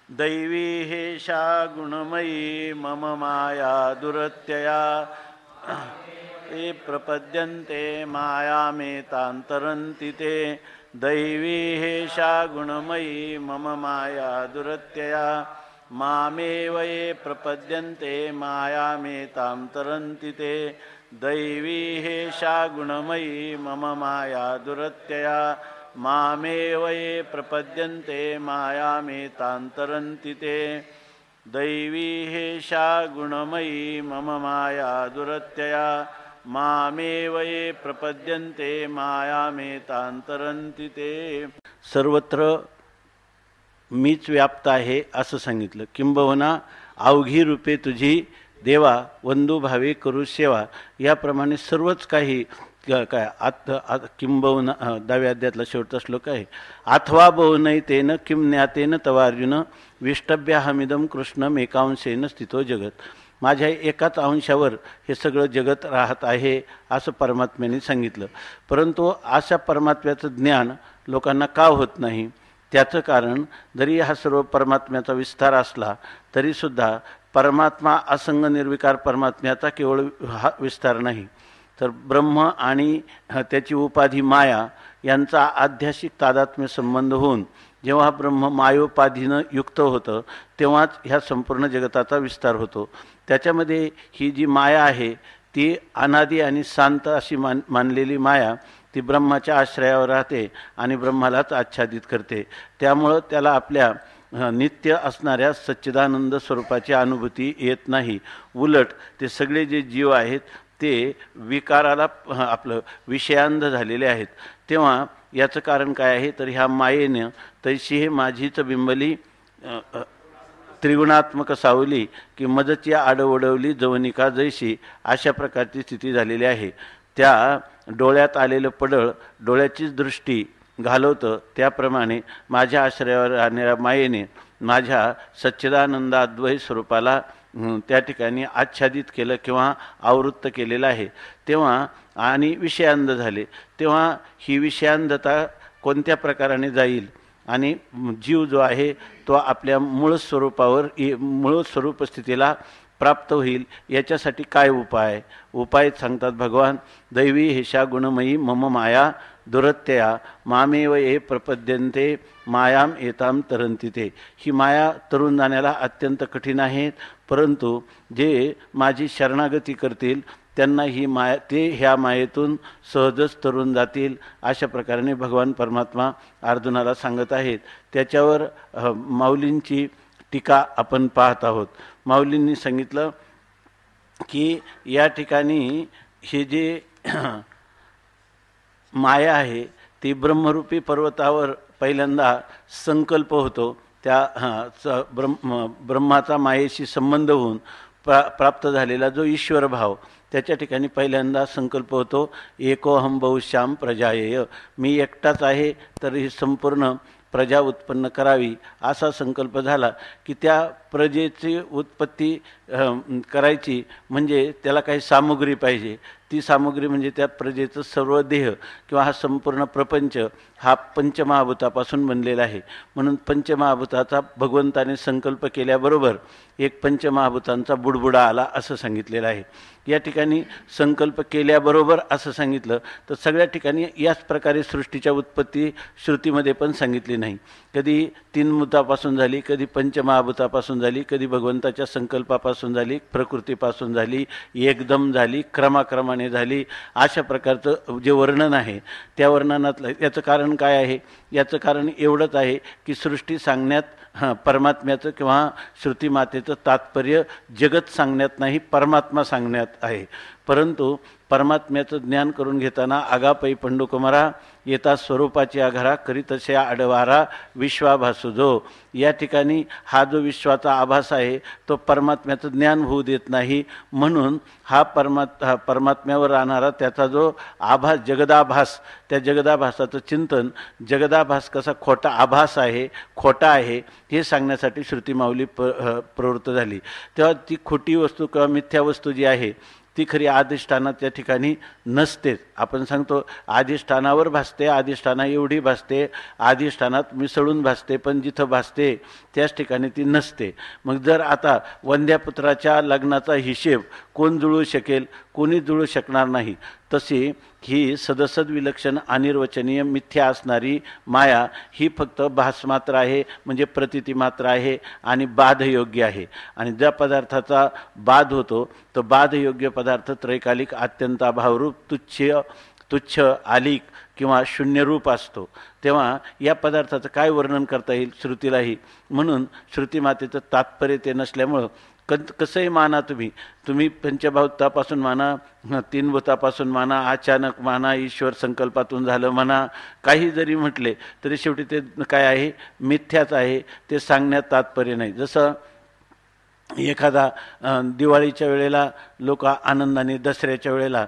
दैवी हेषा गुणमयी मम माया दुरत्यया ते प्रपद्यन्ते मायामेतान्तरन्ति ते दैवी हेषा गुणमयी मम माया दुरत्यया मामेव ये प्रपद्यन्ते मायामेतान्तरन्ति ते दैवी हेषा गुणमयी मम माया दुरत्यया मामेव ये प्रपद्यन्ते मायामेतान्तरन्ति ते दैवी हेषा गुणमयी मम माया दुरत्यया मामेव ये प्रपद्यन्ते मायामेतान्तरन्ति ते. सर्वत्र मीच व्याप्त आहे असं सांगितलं. किंबहुना अवघी रूपे तुझी देवा वंदू भावे करू सेवा. याप्रमाणे सर्वच काही काय किंबहुना 10व्या अध्यायातला शेवटचा श्लोक आहे. अथवा बहुनैतेन किं ज्ञातेन तवार्जुन विष्टभ्याहमिदं कृष्णम एकांशेन स्थितो जगत. माझ्या एकाच अंशावर हे सगळं जगत राहत आहे असं परमात्म्याने सांगितलं. परंतु अशा परमात्म्याचं ज्ञान लोकांना का होत नाही? त्याचं कारण जरी हा सर्व परमात्म्याचा विस्तार असला तरीसुद्धा परमात्मा असंग निर्विकार परमात्म्याचा केवळ हा विस्तार नाही, तर ब्रह्म आणि त्याची उपाधी माया यांचा आध्यासिक तादात्म्य संबंध होऊन जेव्हा ब्रह्म मायोपाधीनं युक्त होतं तेव्हाच ह्या संपूर्ण जगताचा विस्तार होतो. त्याच्यामध्ये ही जी माया आहे ती अनादी आणि शांत अशी मानलेली माया ती ब्रह्माच्या आश्रयावर राहते आणि ब्रह्मालाच आच्छादित करते. त्यामुळं त्याला आपल्या नित्य असणाऱ्या सच्चिदानंद स्वरूपाची अनुभूती येत नाही. उलट ते सगळे जे जीव आहेत ते विकाराला आपलं विषयांध झालेले आहेत. तेव्हा याचं कारण काय आहे तर ह्या मायेनं तैशी हे माझीच बिंबली त्रिगुणात्मक सावली की मदची आडवडवली जवनिका जैशी अशा प्रकारची स्थिती झालेली आहे. त्या डोळ्यात आलेलं पडळ डोळ्याचीच दृष्टी घालवतं. त्याप्रमाणे माझ्या आश्रयावर राहणाऱ्या मायेने माझ्या सच्चिदानंद अद्वैत स्वरूपाला त्या ठिकाणी आच्छादित केलं किंवा आवृत्त केलेलं आहे. तेव्हा आणि विषयांध झाले. तेव्हा ही विषयांधता कोणत्या प्रकाराने जाईल आणि जीव जो आहे तो आपल्या मूळ स्वरूप स्थितीला प्राप्त होईल याच्यासाठी काय उपाय? उपाय सांगतात भगवान. दैवी हेषा गुणमयी मम माया दुरत्यया मामेव ये प्रपद्यन्ते मायाम एताम तरंती ते. ही माया तरुण जाण्याला अत्यंत कठीण आहे, परंतु जे माझी शरणागती करतील त्यांना ही माया ते ह्या मायेतून सहजच तरुण जातील अशा प्रकारे भगवान परमात्मा अर्जुनाला सांगत आहेत. त्याच्यावर माऊलींची टीका आपण पाहत आहोत. माऊलींनी सांगितलं की या ठिकाणी हे जे माया आहे ती ब्रह्मरूपी पर्वतावर पहिल्यांदा संकल्प होतो. त्या ब्रह्माचा मायेशी संबंध होऊन प्राप्त झालेला जो ईश्वर भाव त्याच्या ठिकाणी पहिल्यांदा संकल्प होतो. एकोहम बहुश्याम प्रजायेय. मी एकटाच आहे तर ही संपूर्ण प्रजा उत्पन्न करावी असा संकल्प झाला की त्या प्रजेची उत्पत्ती करायची म्हणजे त्याला काही सामुग्री पाहिजे. ती सामुग्री म्हणजे त्या प्रजेचं सर्व देह किंवा हा संपूर्ण प्रपंच हा पंचमहाभूतापासून बनलेला आहे. म्हणून पंचमहाभूताचा भगवंताने संकल्प केल्याबरोबर एक पंचमहाभूतांचा बुडबुडा आला असं सांगितलेलं आहे. या ठिकाणी संकल्प केल्याबरोबर असं सांगितलं तर सगळ्या ठिकाणी याच प्रकारे सृष्टीच्या उत्पत्ती श्रुतीमध्ये पण सांगितली नाही. कधी 3 भूतापासून झाली, कधी पंचमहाभूतापासून झाली, कधी भगवंताच्या संकल्पापासून झाली, प्रकृतीपासून झाली, एकदम झाली, क्रमाक्रमाने झाली. अशा प्रकारचं जे वर्णन आहे त्या वर्णनातलं याचं कारण काय आहे? याचं कारण एवढंच आहे की सृष्टी सांगण्यात परमात्म्याचं किंवा श्रुती मातेचं तात्पर्य जगत सांगण्यात नाही, परमात्मा सांगण्यात आहे. परंतु परमात्म्याचं ज्ञान करून घेताना आगापै पंडुकुमारा येता स्वरूपाची आघारा करीतसे आडवारा विश्वाभासू जो. या ठिकाणी हा जो विश्वाचा आभास आहे तो परमात्म्याचं ज्ञान होऊ देत नाही. म्हणून हा परमात्म्यावर राहणारा त्याचा जो आभास जगदाभास, त्या जगदाभासाचं चिंतन, जगदाभास कसा खोटा आभास आहे, खोटा आहे हे सांगण्यासाठी श्रुती माऊली प्रवृत्त झाली. तेव्हा ती खोटी वस्तू किंवा मिथ्या वस्तू जी आहे ती खरी अधिष्ठानात त्या ठिकाणी नसतेच. आपण सांगतो अधिष्ठानावर भासते, अधिष्ठाना एवढी भासते, अधिष्ठानात मिसळून भासते, पण जिथं भासते त्याच ठिकाणी ती नसते. मग जर आता वंद्यापुत्राच्या लग्नाचा हिशेब कोण जुळू शकेल? कोणी जुळू शकणार नाही. तशी ही सदसद विलक्षण अनिर्वचनीय मिथ्या असणारी माया ही फक्त भासमात्र आहे, म्हणजे प्रतिती मात्र आहे आणि बाधयोग्य आहे. आणि ज्या पदार्थाचा बाध होतो तो बाधयोग्य पदार्थ त्रैकालिक अत्यंत अभावरूप तुच्छ आलिक किंवा शून्यरूप असतो. तेव्हा या पदार्थाचं काय वर्णन करता येईल श्रुतीलाही? म्हणून श्रुतीमातेचं तात्पर्य ते नसल्यामुळं कसंही माना, तुम्ही पंचभूतापासून माना, तीन भूतापासून माना, अचानक माना, ईश्वर संकल्पातून झालं म्हणा, काही जरी म्हटले तरी शेवटी ते काय आहे? मिथ्याच आहे. ते सांगण्यात तात्पर्य नाही. जसं एखादा दिवाळीच्या वेळेला लोक आनंदाने, दसऱ्याच्या वेळेला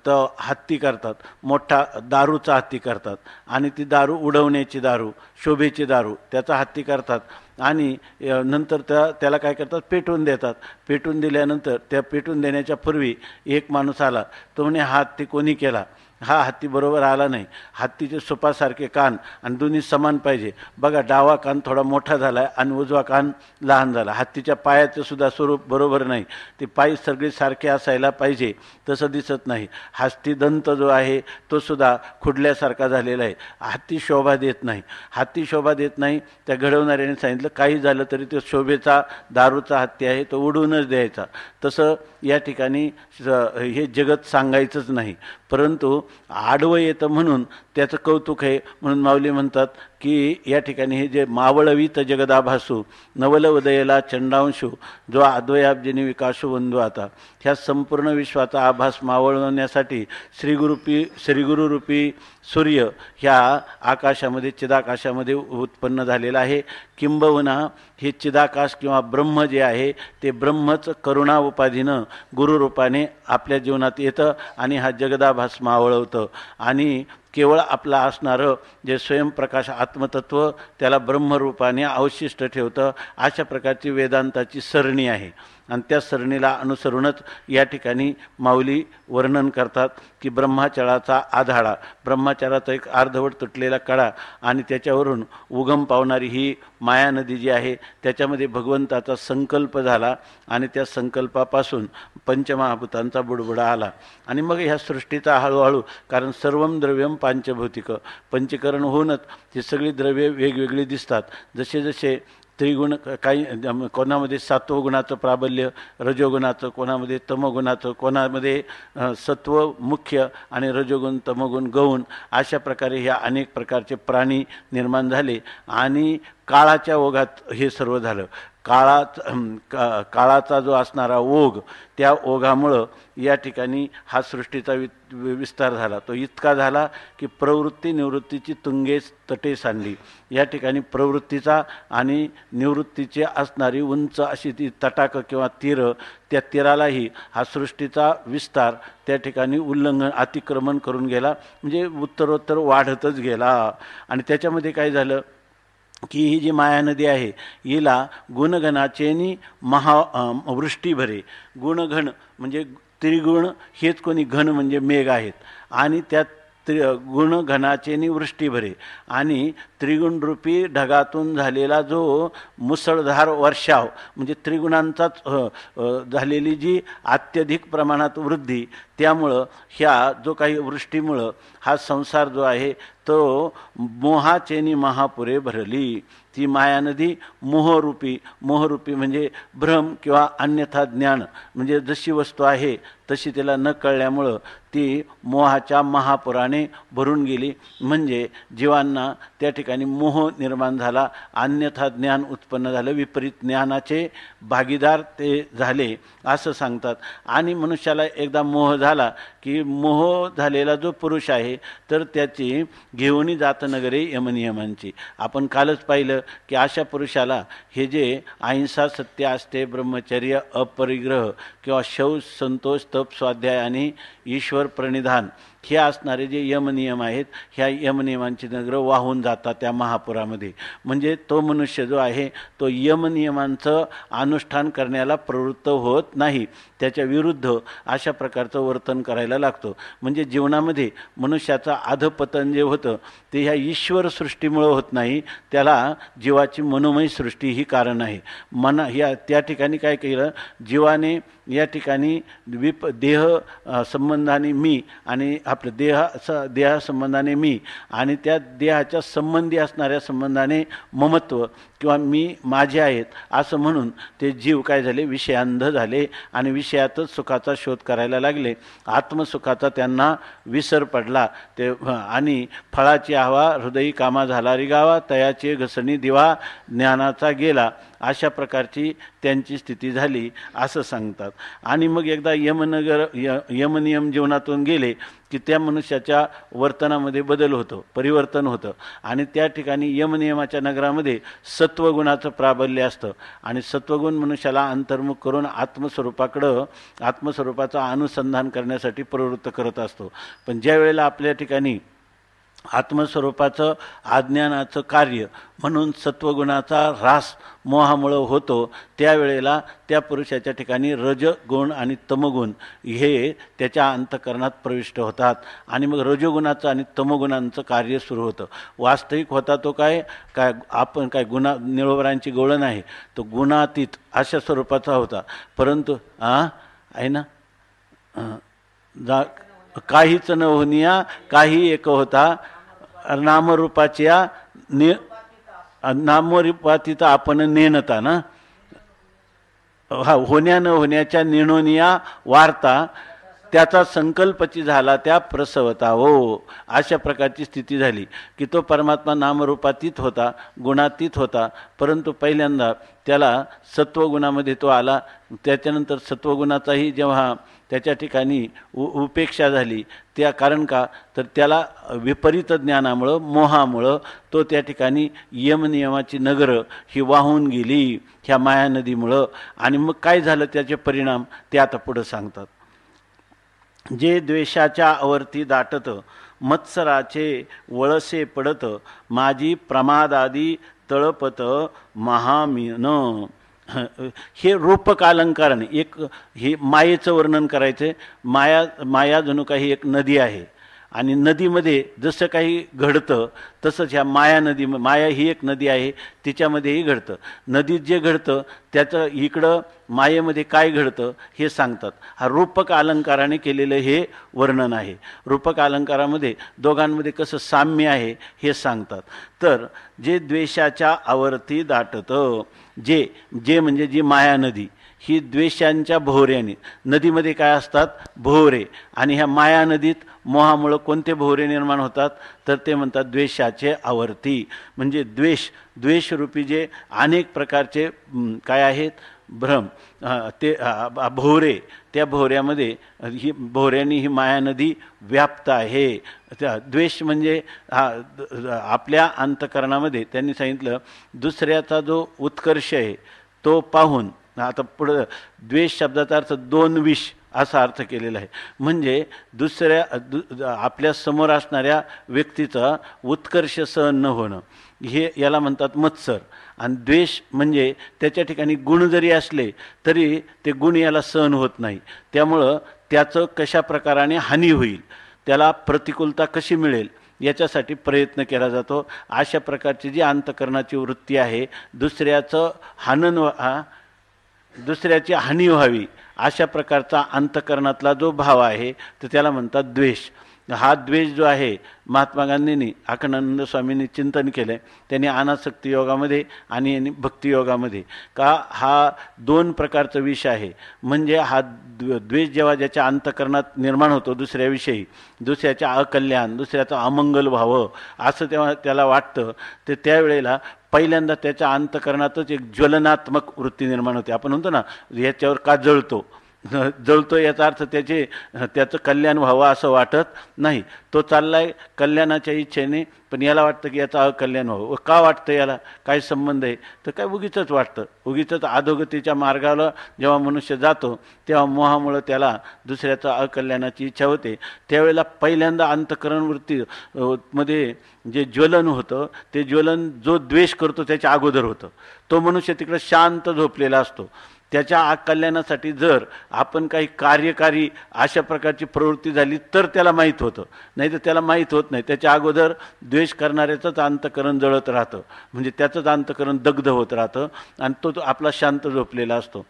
तो हत्ती करतात, मोठा दारूचा हत्ती करतात आणि ती दारू उडवण्याची दारू, शोभेची दारू, त्याचा हत्ती करतात आणि नंतर त्याला काय करतात? पेटवून देतात. पेटवून दिल्यानंतर त्या पेटवून देण्याच्या पूर्वी एक माणूस आला, तो म्हणे हा हत्ती कोणी केला? हा हत्ती बरोबर आला नाही. हत्तीचे सुपासारखे कान आणि दोन्ही समान पाहिजे. बघा, डावा कान थोडा मोठा झाला आहे आणि उजवा कान लहान झाला. हत्तीच्या पायाचं सुद्धा स्वरूप बरोबर नाही. ते पाय सगळे सारखे असायला पाहिजे, तसं दिसत नाही. हस्ती दंत जो आहे तो सुद्धा खुडल्यासारखा झालेला आहे. हत्ती शोभा देत नाही. हत्ती शोभा देत नाही. त्या घडवणाऱ्याने सांगितलं काही झालं तरी तो शोभेचा दारूचा हत्ती आहे, तो उडवूनच द्यायचा. तसं या ठिकाणी हे जगत सांगायचंच नाही, परंतु आडवं येतं म्हणून त्याचं कौतुक आहे. म्हणून माऊली म्हणतात की या ठिकाणी हे जे मावळवीत जगदाभासू नवल उदयला चंडांशू जो अद्वयाब्जिनी विकासू बंधू, आता ह्या संपूर्ण विश्वाचा आभास मावळवण्यासाठी श्रीगुरुरूपी सूर्य ह्या आकाशामध्ये, चिदाकाशामध्ये उत्पन्न झालेला आहे. किंबहुना हे चिदाकाश किंवा ब्रह्म जे आहे ते ब्रह्मच करुणा उपाधीनं गुरुरूपाने आपल्या जीवनात येतं आणि हा जगदाभास मावळवतं आणि केवळ आपलं असणारं जे स्वयंप्रकाश आत्मतत्व त्याला ब्रह्मरूपाने अवशिष्ट ठेवतं. अशा प्रकारची वेदांताची सरणी आहे आणि त्या सरणीला अनुसरूनच या ठिकाणी माऊली वर्णन करतात की ब्रह्माचळाचा आधाळा, ब्रह्माचळाचा एक अर्धवट तुटलेला कडा आणि त्याच्यावरून उगम पावणारी ही माया नदी जी आहे त्याच्यामध्ये भगवंताचा संकल्प झाला आणि त्या संकल्पापासून पंचमहाभूतांचा बुडबुडा आला. आणि मग ह्या सृष्टीचा हळूहळू, कारण सर्वम द्रव्यम पांचभौतिक, पंचकरण होऊनच ती सगळी द्रव्ये वेगवेगळी दिसतात. जसे जसे त्रिगुण, काही कोणामध्ये सत्वगुणाचं प्राबल्य, रजोगुणाचं, कोणामध्ये तमोगुणाचं, कोणामध्ये सत्व मुख्य आणि रजोगुण तमोगुण गौण, अशा प्रकारे ह्या अनेक प्रकारचे प्राणी निर्माण झाले आणि काळाच्या ओघात हे सर्व झालं. काळाचा जो असणारा ओघ, त्या ओघामुळं या ठिकाणी हा सृष्टीचा विस्तार झाला. तो इतका झाला की प्रवृत्ती निवृत्तीची तुंगे तटे सांडली. या ठिकाणी प्रवृत्तीचा आणि निवृत्तीची असणारी उंच अशी ती तटाक किंवा तीर, त्या तीरालाही हा सृष्टीचा विस्तार त्या ठिकाणी उल्लंघन, अतिक्रमण करून गेला, म्हणजे उत्तरोत्तर वाढतच गेला. आणि त्याच्यामध्ये काय झालं की ही जी माया नदी आहे हिला गुणगणाचेनी वृष्टी भरे. गुणगण म्हणजे त्रिगुण, हेच कोणी घन म्हणजे मेघ आहेत आणि त्यात गुणघनाचेनी वृष्टी भरे आणि त्रिगुणरूपी ढगातून झालेला जो मुसळधार वर्षाव, म्हणजे त्रिगुणांचाच झालेली जी अत्यधिक प्रमाणात वृद्धी, त्यामुळं ह्या जो काही वृष्टीमुळं हा संसार जो आहे तो मोहाचेनी महापुरे भरली. ती माया नदी मोहरूपी म्हणजे भ्रम किंवा अन्यथा ज्ञान, म्हणजे जशी वस्तू आहे तशी त्याला न कळल्यामुळं ती मोहाच्या महापुराने भरून गेली. म्हणजे जीवांना त्या ठिकाणी मोह निर्माण झाला, अन्यथा ज्ञान उत्पन्न झालं, विपरीत ज्ञानाचे भागीदार ते झाले असं सांगतात. आणि मनुष्याला एकदा मोह झाला की मोह झालेला जो पुरुष आहे तर त्याची घेऊनी जात नगरे यमनियमांची. आपण कालच पाहिलं की अशा पुरुषाला हे जे अहिंसा, सत्य, आस्ते, ब्रह्मचर्य, अपरिग्रह किंवा शौच, संतोष, तप, स्वाध्याय आणि ईश्वर प्रणिधान हे असणारे जे यमनियम आहेत, ह्या यमनियमांची नगरं वाहून जातात त्या महापुरामध्ये. म्हणजे तो मनुष्य जो आहे तो यमनियमांचं अनुष्ठान करण्याला प्रवृत्त होत नाही, त्याच्या विरुद्ध अशा प्रकारचं वर्तन करायला लागतो. म्हणजे जीवनामध्ये मनुष्याचं अधपतन जे होतं ते ह्या ईश्वर सृष्टीमुळं होत नाही, त्याला जीवाची मनोमय सृष्टी ही कारण आहे. या त्या ठिकाणी काय केलं, जीवाने या ठिकाणी देह संबंधाने मी आणि आपलं देहासंबंधाने मी आणि त्या देहाच्या संबंधी असणाऱ्या संबंधाने ममत्व किंवा मी माझे आहेत असं म्हणून ते जीव काय झाले, विषयांध झाले आणि विषयातच सुखाचा शोध करायला लागले. आत्मसुखाचा त्यांना विसर पडला. ते आणि फळाची हवा हृदयी कामा झाला रे गावा, तयाचे घसणी दिवा ज्ञानाचा गेला, अशा प्रकारची त्यांची स्थिती झाली असं सांगतात. आणि मग एकदा यमनियम जीवनातून गेले की त्या मनुष्याच्या वर्तनामध्ये बदल होतो, परिवर्तन होतं आणि त्या ठिकाणी यमनियमाच्या नगरामध्ये सत्वगुणाचं प्राबल्य असतं आणि सत्वगुण मनुष्याला अंतर्मुख करून आत्मस्वरूपाचं अनुसंधान करण्यासाठी प्रवृत्त करत असतो. पण ज्या वेळेला आपल्या ठिकाणी आत्मस्वरूपाचं अज्ञानाचं कार्य म्हणून सत्वगुणाचा ऱ्हास मोहामुळं होतो, त्यावेळेला त्या पुरुषाच्या ठिकाणी रजगुण आणि तमगुण हे त्याच्या अंतःकरणात प्रविष्ट होतात आणि मग रजोगुणाचं आणि तमगुणांचं कार्य सुरू होतं. वास्तविक होता तो काय आपण काय निळोबरांची गवळण आहे, तो गुणातीत अशा स्वरूपाचा होता. परंतु आहे ना, काहीच न होनिया काही एक होता, नामरूपाच्या नामरूपातीत आपण नेनता ना, होण्या न होण्याच्या निर्णोनिया वार्ता, त्याचा संकल्पची झाला त्या प्रसवता हो. अशा प्रकारची स्थिती झाली की तो परमात्मा नामरूपातीत होता, गुणातीत होता, परंतु पहिल्यांदा त्याला सत्वगुणामध्ये तो आला. त्याच्यानंतर सत्वगुणाचाही जेव्हा त्याच्या ठिकाणी उपेक्षा झाली, त्या कारण का तर त्याला विपरीत ज्ञानामुळं मोहामुळं तो त्या ठिकाणी यमनियमाची नगरं ही वाहून गेली ह्या माया नदीमुळं. आणि मग काय झालं त्याचे परिणाम ते आता पुढं सांगतात. जे द्वेषाच्या आवर्ती दाटत, मत्सराचे वळसे पडत, माझी प्रमादादी तळपत महामीन. हे रूपक अलंकाराने एक हे मायेचं वर्णन करायचं. माया जणू काही एक नदी आहे आणि नदीमध्ये जसं काही घडतं तसंच ह्या माया ही एक नदी आहे, तिच्यामध्येही घडतं. नदीत जे घडतं त्याचं इकडं मायेमध्ये काय घडतं हे सांगतात. हा रूपक अलंकाराने केलेलं हे वर्णन आहे. रूपक अलंकारामध्ये दोघांमध्ये कसं साम्य आहे हे सांगतात. तर जे द्वेषाच्या आवर्ती दाटतं, जे म्हणजे जी माया नदी ही द्वेषांच्या भोवऱ्याने, नदीमध्ये काय असतात भोवरे, आणि ह्या माया नदीत मोहामुळं कोणते भोवरे निर्माण होतात तर ते म्हणतात द्वेषाचे आवर्ती. म्हणजे द्वेषरूपी जे अनेक प्रकारचे काय आहेत भ्रम, ते भोवरे, त्या भोवऱ्यामध्ये भोवऱ्यांनी ही माया नदी व्याप्त आहे. त्या द्वेष म्हणजे आपल्या अंतःकरणामध्ये त्यांनी सांगितलं दुसऱ्याचा जो उत्कर्ष आहे तो पाहून, आता पुढं द्वेष शब्दाचा अर्थ दोन विष असा अर्थ केलेला आहे. म्हणजे आपल्या समोर असणाऱ्या व्यक्तीचा उत्कर्ष सहन न होणं हे याला म्हणतात मत्सर. आणि द्वेष म्हणजे त्याच्या ठिकाणी गुण जरी असले तरी ते गुण याला सहन होत नाही, त्यामुळं त्याचं कशा प्रकाराने हानी होईल, त्याला प्रतिकूलता कशी मिळेल याच्यासाठी प्रयत्न केला जातो. अशा प्रकारची जी अंतःकरणाची वृत्ती आहे, दुसऱ्याची हानी व्हावी अशा प्रकारचा अंतःकरणातला जो भाव आहे तर त्याला म्हणतात द्वेष. हा द्वेष जो आहे महात्मा गांधींनी अखंडानंद स्वामींनी चिंतन केलं. त्यांनी अनासक्ती योगामध्ये आणि भक्तियोगामध्ये का हा दोन प्रकारचं विष आहे. म्हणजे हा द्वेष जेव्हा ज्याच्या अंतःकरणात निर्माण होतो दुसऱ्याविषयी, दुसऱ्याच्या अकल्याण, दुसऱ्याचं अमंगल व्हावं असं तेव्हा त्याला वाटतं, तर त्यावेळेला पहिल्यांदा त्याच्या अंतःकरणातच एक ज्वलनात्मक वृत्ती निर्माण होते. आपण म्हणतो ना याच्यावर का जळतो, जळतो याचा अर्थ त्याचं कल्याण व्हावं असं वाटत नाही. तो चाललाय कल्याणाच्या इच्छेने, पण याला वाटतं की याचं अकल्याण व्हावं. का वाटतं याला? काय संबंध आहे? तर काय उगीचच वाटतं. उगीचच अधोगतीच्या मार्गाला जेव्हा मनुष्य जातो तेव्हा मोहामुळं त्याला दुसऱ्याचा अकल्याणाची इच्छा होते. त्यावेळेला पहिल्यांदा अंतःकरण वृत्ती मध्ये जे ज्वलन होतं ते ज्वलन जो द्वेष करतो त्याच्या अगोदर होतं. तो मनुष्य तिकडे शांत झोपलेला असतो. त्याच्या कल्याणासाठी जर आपण काही कार्यकारी अशा प्रकारची प्रवृत्ती झाली तर त्याला माहीत होतं, नाही तर त्याला माहीत होत नाही. त्याच्या अगोदर द्वेष करणाऱ्याचंच अंतःकरण जळत राहतं, म्हणजे त्याचंच अंतःकरण दग्ध होत राहतं आणि तो आपला शांत झोपलेला असतो.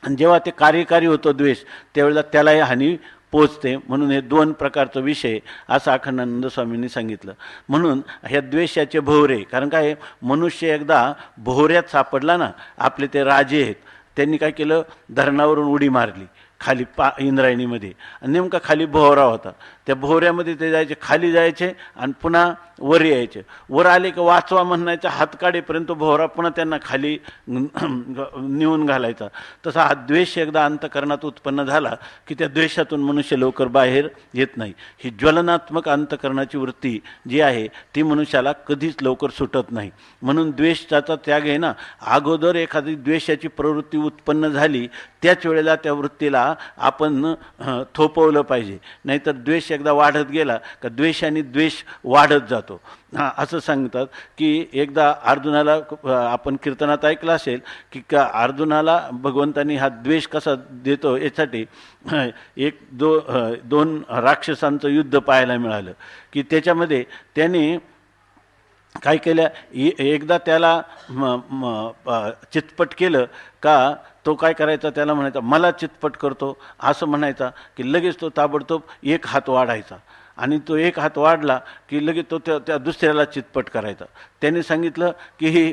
आणि जेव्हा ते कार्यकारी होतो द्वेष, त्यावेळेला त्यालाही हानी पोचते. म्हणून हे दोन प्रकारचा विषय असं अखंडानंद स्वामींनी सांगितलं. म्हणून ह्या द्वेषाचे भोवरे, कारण काय मनुष्य एकदा भोवऱ्यात सापडला ना, आपले ते राजे आहेत, त्यांनी काय केलं, धरणावरून उडी मारली खाली इंद्रायणीमध्ये, आणि नेमका खाली भोवरा होता. त्या भोवऱ्यामध्ये ते जायचे, खाली जायचे आणि पुन्हा वर यायचे. वर आले की वाचवा म्हणायचा, हात काढेपर्यंत भोवरा पुन्हा त्यांना खाली नेऊन घालायचा. तसा हा द्वेष एकदा अंतःकरणात उत्पन्न झाला की त्या द्वेषातून मनुष्य लवकर बाहेर येत नाही. ही ज्वलनात्मक अंतःकरणाची वृत्ती जी आहे ती मनुष्याला कधीच लवकर सुटत नाही. म्हणून द्वेषाचा त्याग आहे ना, अगोदर एखादी द्वेषाची प्रवृत्ती उत्पन्न झाली त्याच वेळेला त्या वृत्तीला आपण थोपवलं पाहिजे. नाहीतर द्वेष एकदा वाढत गेला का द्वेषाने द्वेष वाढत जातो. असं सांगतात की एकदा अर्जुनाला, आपण कीर्तनात ऐकलं असेल की का अर्जुनाला भगवंतांनी हा द्वेष कसा देतो यासाठी दोन राक्षसांचं युद्ध पाहायला मिळालं की त्याच्यामध्ये त्याने काय केलं, एकदा त्याला चितपट केलं का तो काय करायचा, त्याला म्हणायचा मला चितपट करतो असं म्हणायचा की लगेच तो ताबडतोब एक हात वाढायचा, आणि तो एक हात वाढला की लगेच तो त्या दुसऱ्याला चितपट करायचा. त्याने सांगितलं की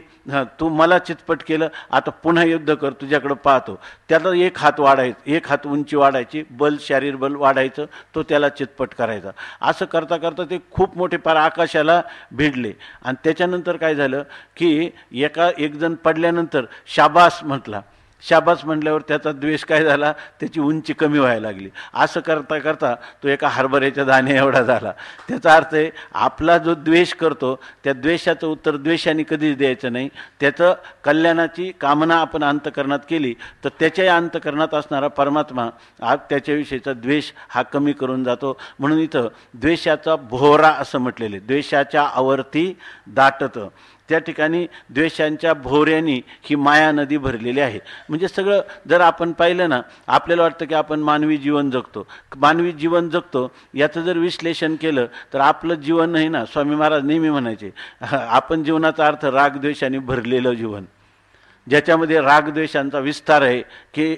तू मला चितपट केलं, आता पुन्हा युद्ध कर, तुझ्याकडं पाहतो. त्याला एक हात वाढायचं, एक हात उंची वाढायची, बल शारीर बल वाढायचं, तो त्याला चितपट करायचा. असं करता करता ते खूप मोठे पार आकाशाला भिडले. आणि त्याच्यानंतर काय झालं की एक जण पडल्यानंतर शाबास म्हटला. शाबास म्हटल्यावर त्याचा द्वेष काय झाला, त्याची उंची कमी व्हायला लागली. असं करता करता तो एका हरभऱ्याच्या दाणे एवढा झाला. त्याचा अर्थ आहे आपला जो द्वेष करतो त्या द्वेषाचं उत्तर द्वेषाने कधीच द्यायचं नाही. त्याचं कल्याणाची कामना आपण अंतःकरणात केली तर त्याच्याही अंतःकरणात असणारा परमात्मा आज त्याच्याविषयीचा द्वेष हा कमी करून जातो. म्हणून इथं द्वेषाचा भोवरा असं म्हटलेले, द्वेषाच्या आवर्ती दाटतं. त्या ठिकाणी द्वेषांच्या भोवऱ्यांनी ही माया नदी भरलेली आहे. म्हणजे सगळं जर आपण पाहिलं ना, आपल्याला वाटतं की आपण मानवी जीवन जगतो याचं जर विश्लेषण केलं तर आपलं जीवन आहे ना, स्वामी महाराज नेहमी म्हणायचे आपण जीवनाचा अर्थ रागद्वेषाने भरलेलं जीवन, ज्याच्यामध्ये रागद्वेषांचा विस्तार आहे की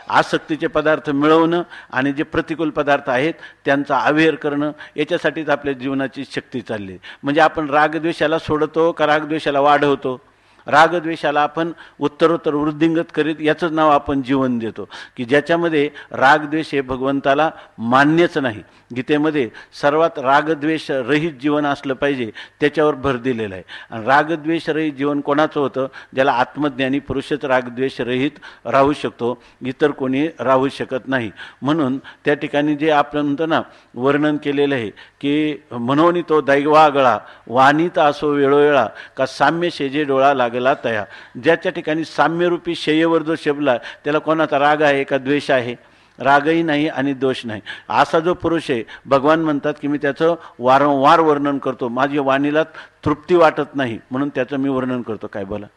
आसक्तीचे पदार्थ मिळवणं आणि जे प्रतिकूल पदार्थ आहेत त्यांचा अवेअर करणं, याच्यासाठीच आपल्या जीवनाची शक्ती चालली. म्हणजे आपण रागद्वेषाला सोडतो का रागद्वेषाला वाढवतो? रागद्वेषाला आपण उत्तरोत्तर वृद्धिंगत करीत याचंच नाव आपण जीवन देतो की ज्याच्यामध्ये रागद्वेष हे भगवंताला मान्यच नाही. गीतेमध्ये सर्वात रागद्वेष रहित जीवन असलं पाहिजे त्याच्यावर भर दिलेला आहे. आणि रागद्वेष रहित जीवन कोणाचं होतं? ज्याला आत्मज्ञानी पुरुषच रागद्वेष रहित राहू शकतो, इतर कोणी राहू शकत नाही. म्हणून त्या ठिकाणी जे आपण म्हणतो ना, वर्णन केलेलं आहे की म्हणून तो दैवागळा वाणीत असो वेळोवेळा का साम्य शेजे डोळा लागला तया. ज्याच्या ठिकाणी साम्यरूपी शय्येवर जो शबला त्याला कोणाचा राग आहे का द्वेष आहे? रागही नाही आणि दोष नाही. असा जो पुरुष आहे भगवान म्हणतात की मी त्याचं वारंवार वर्णन करतो, माझी वाणीला तृप्ती वाटत नाही म्हणून त्याचं मी वर्णन करतो. काय बोला?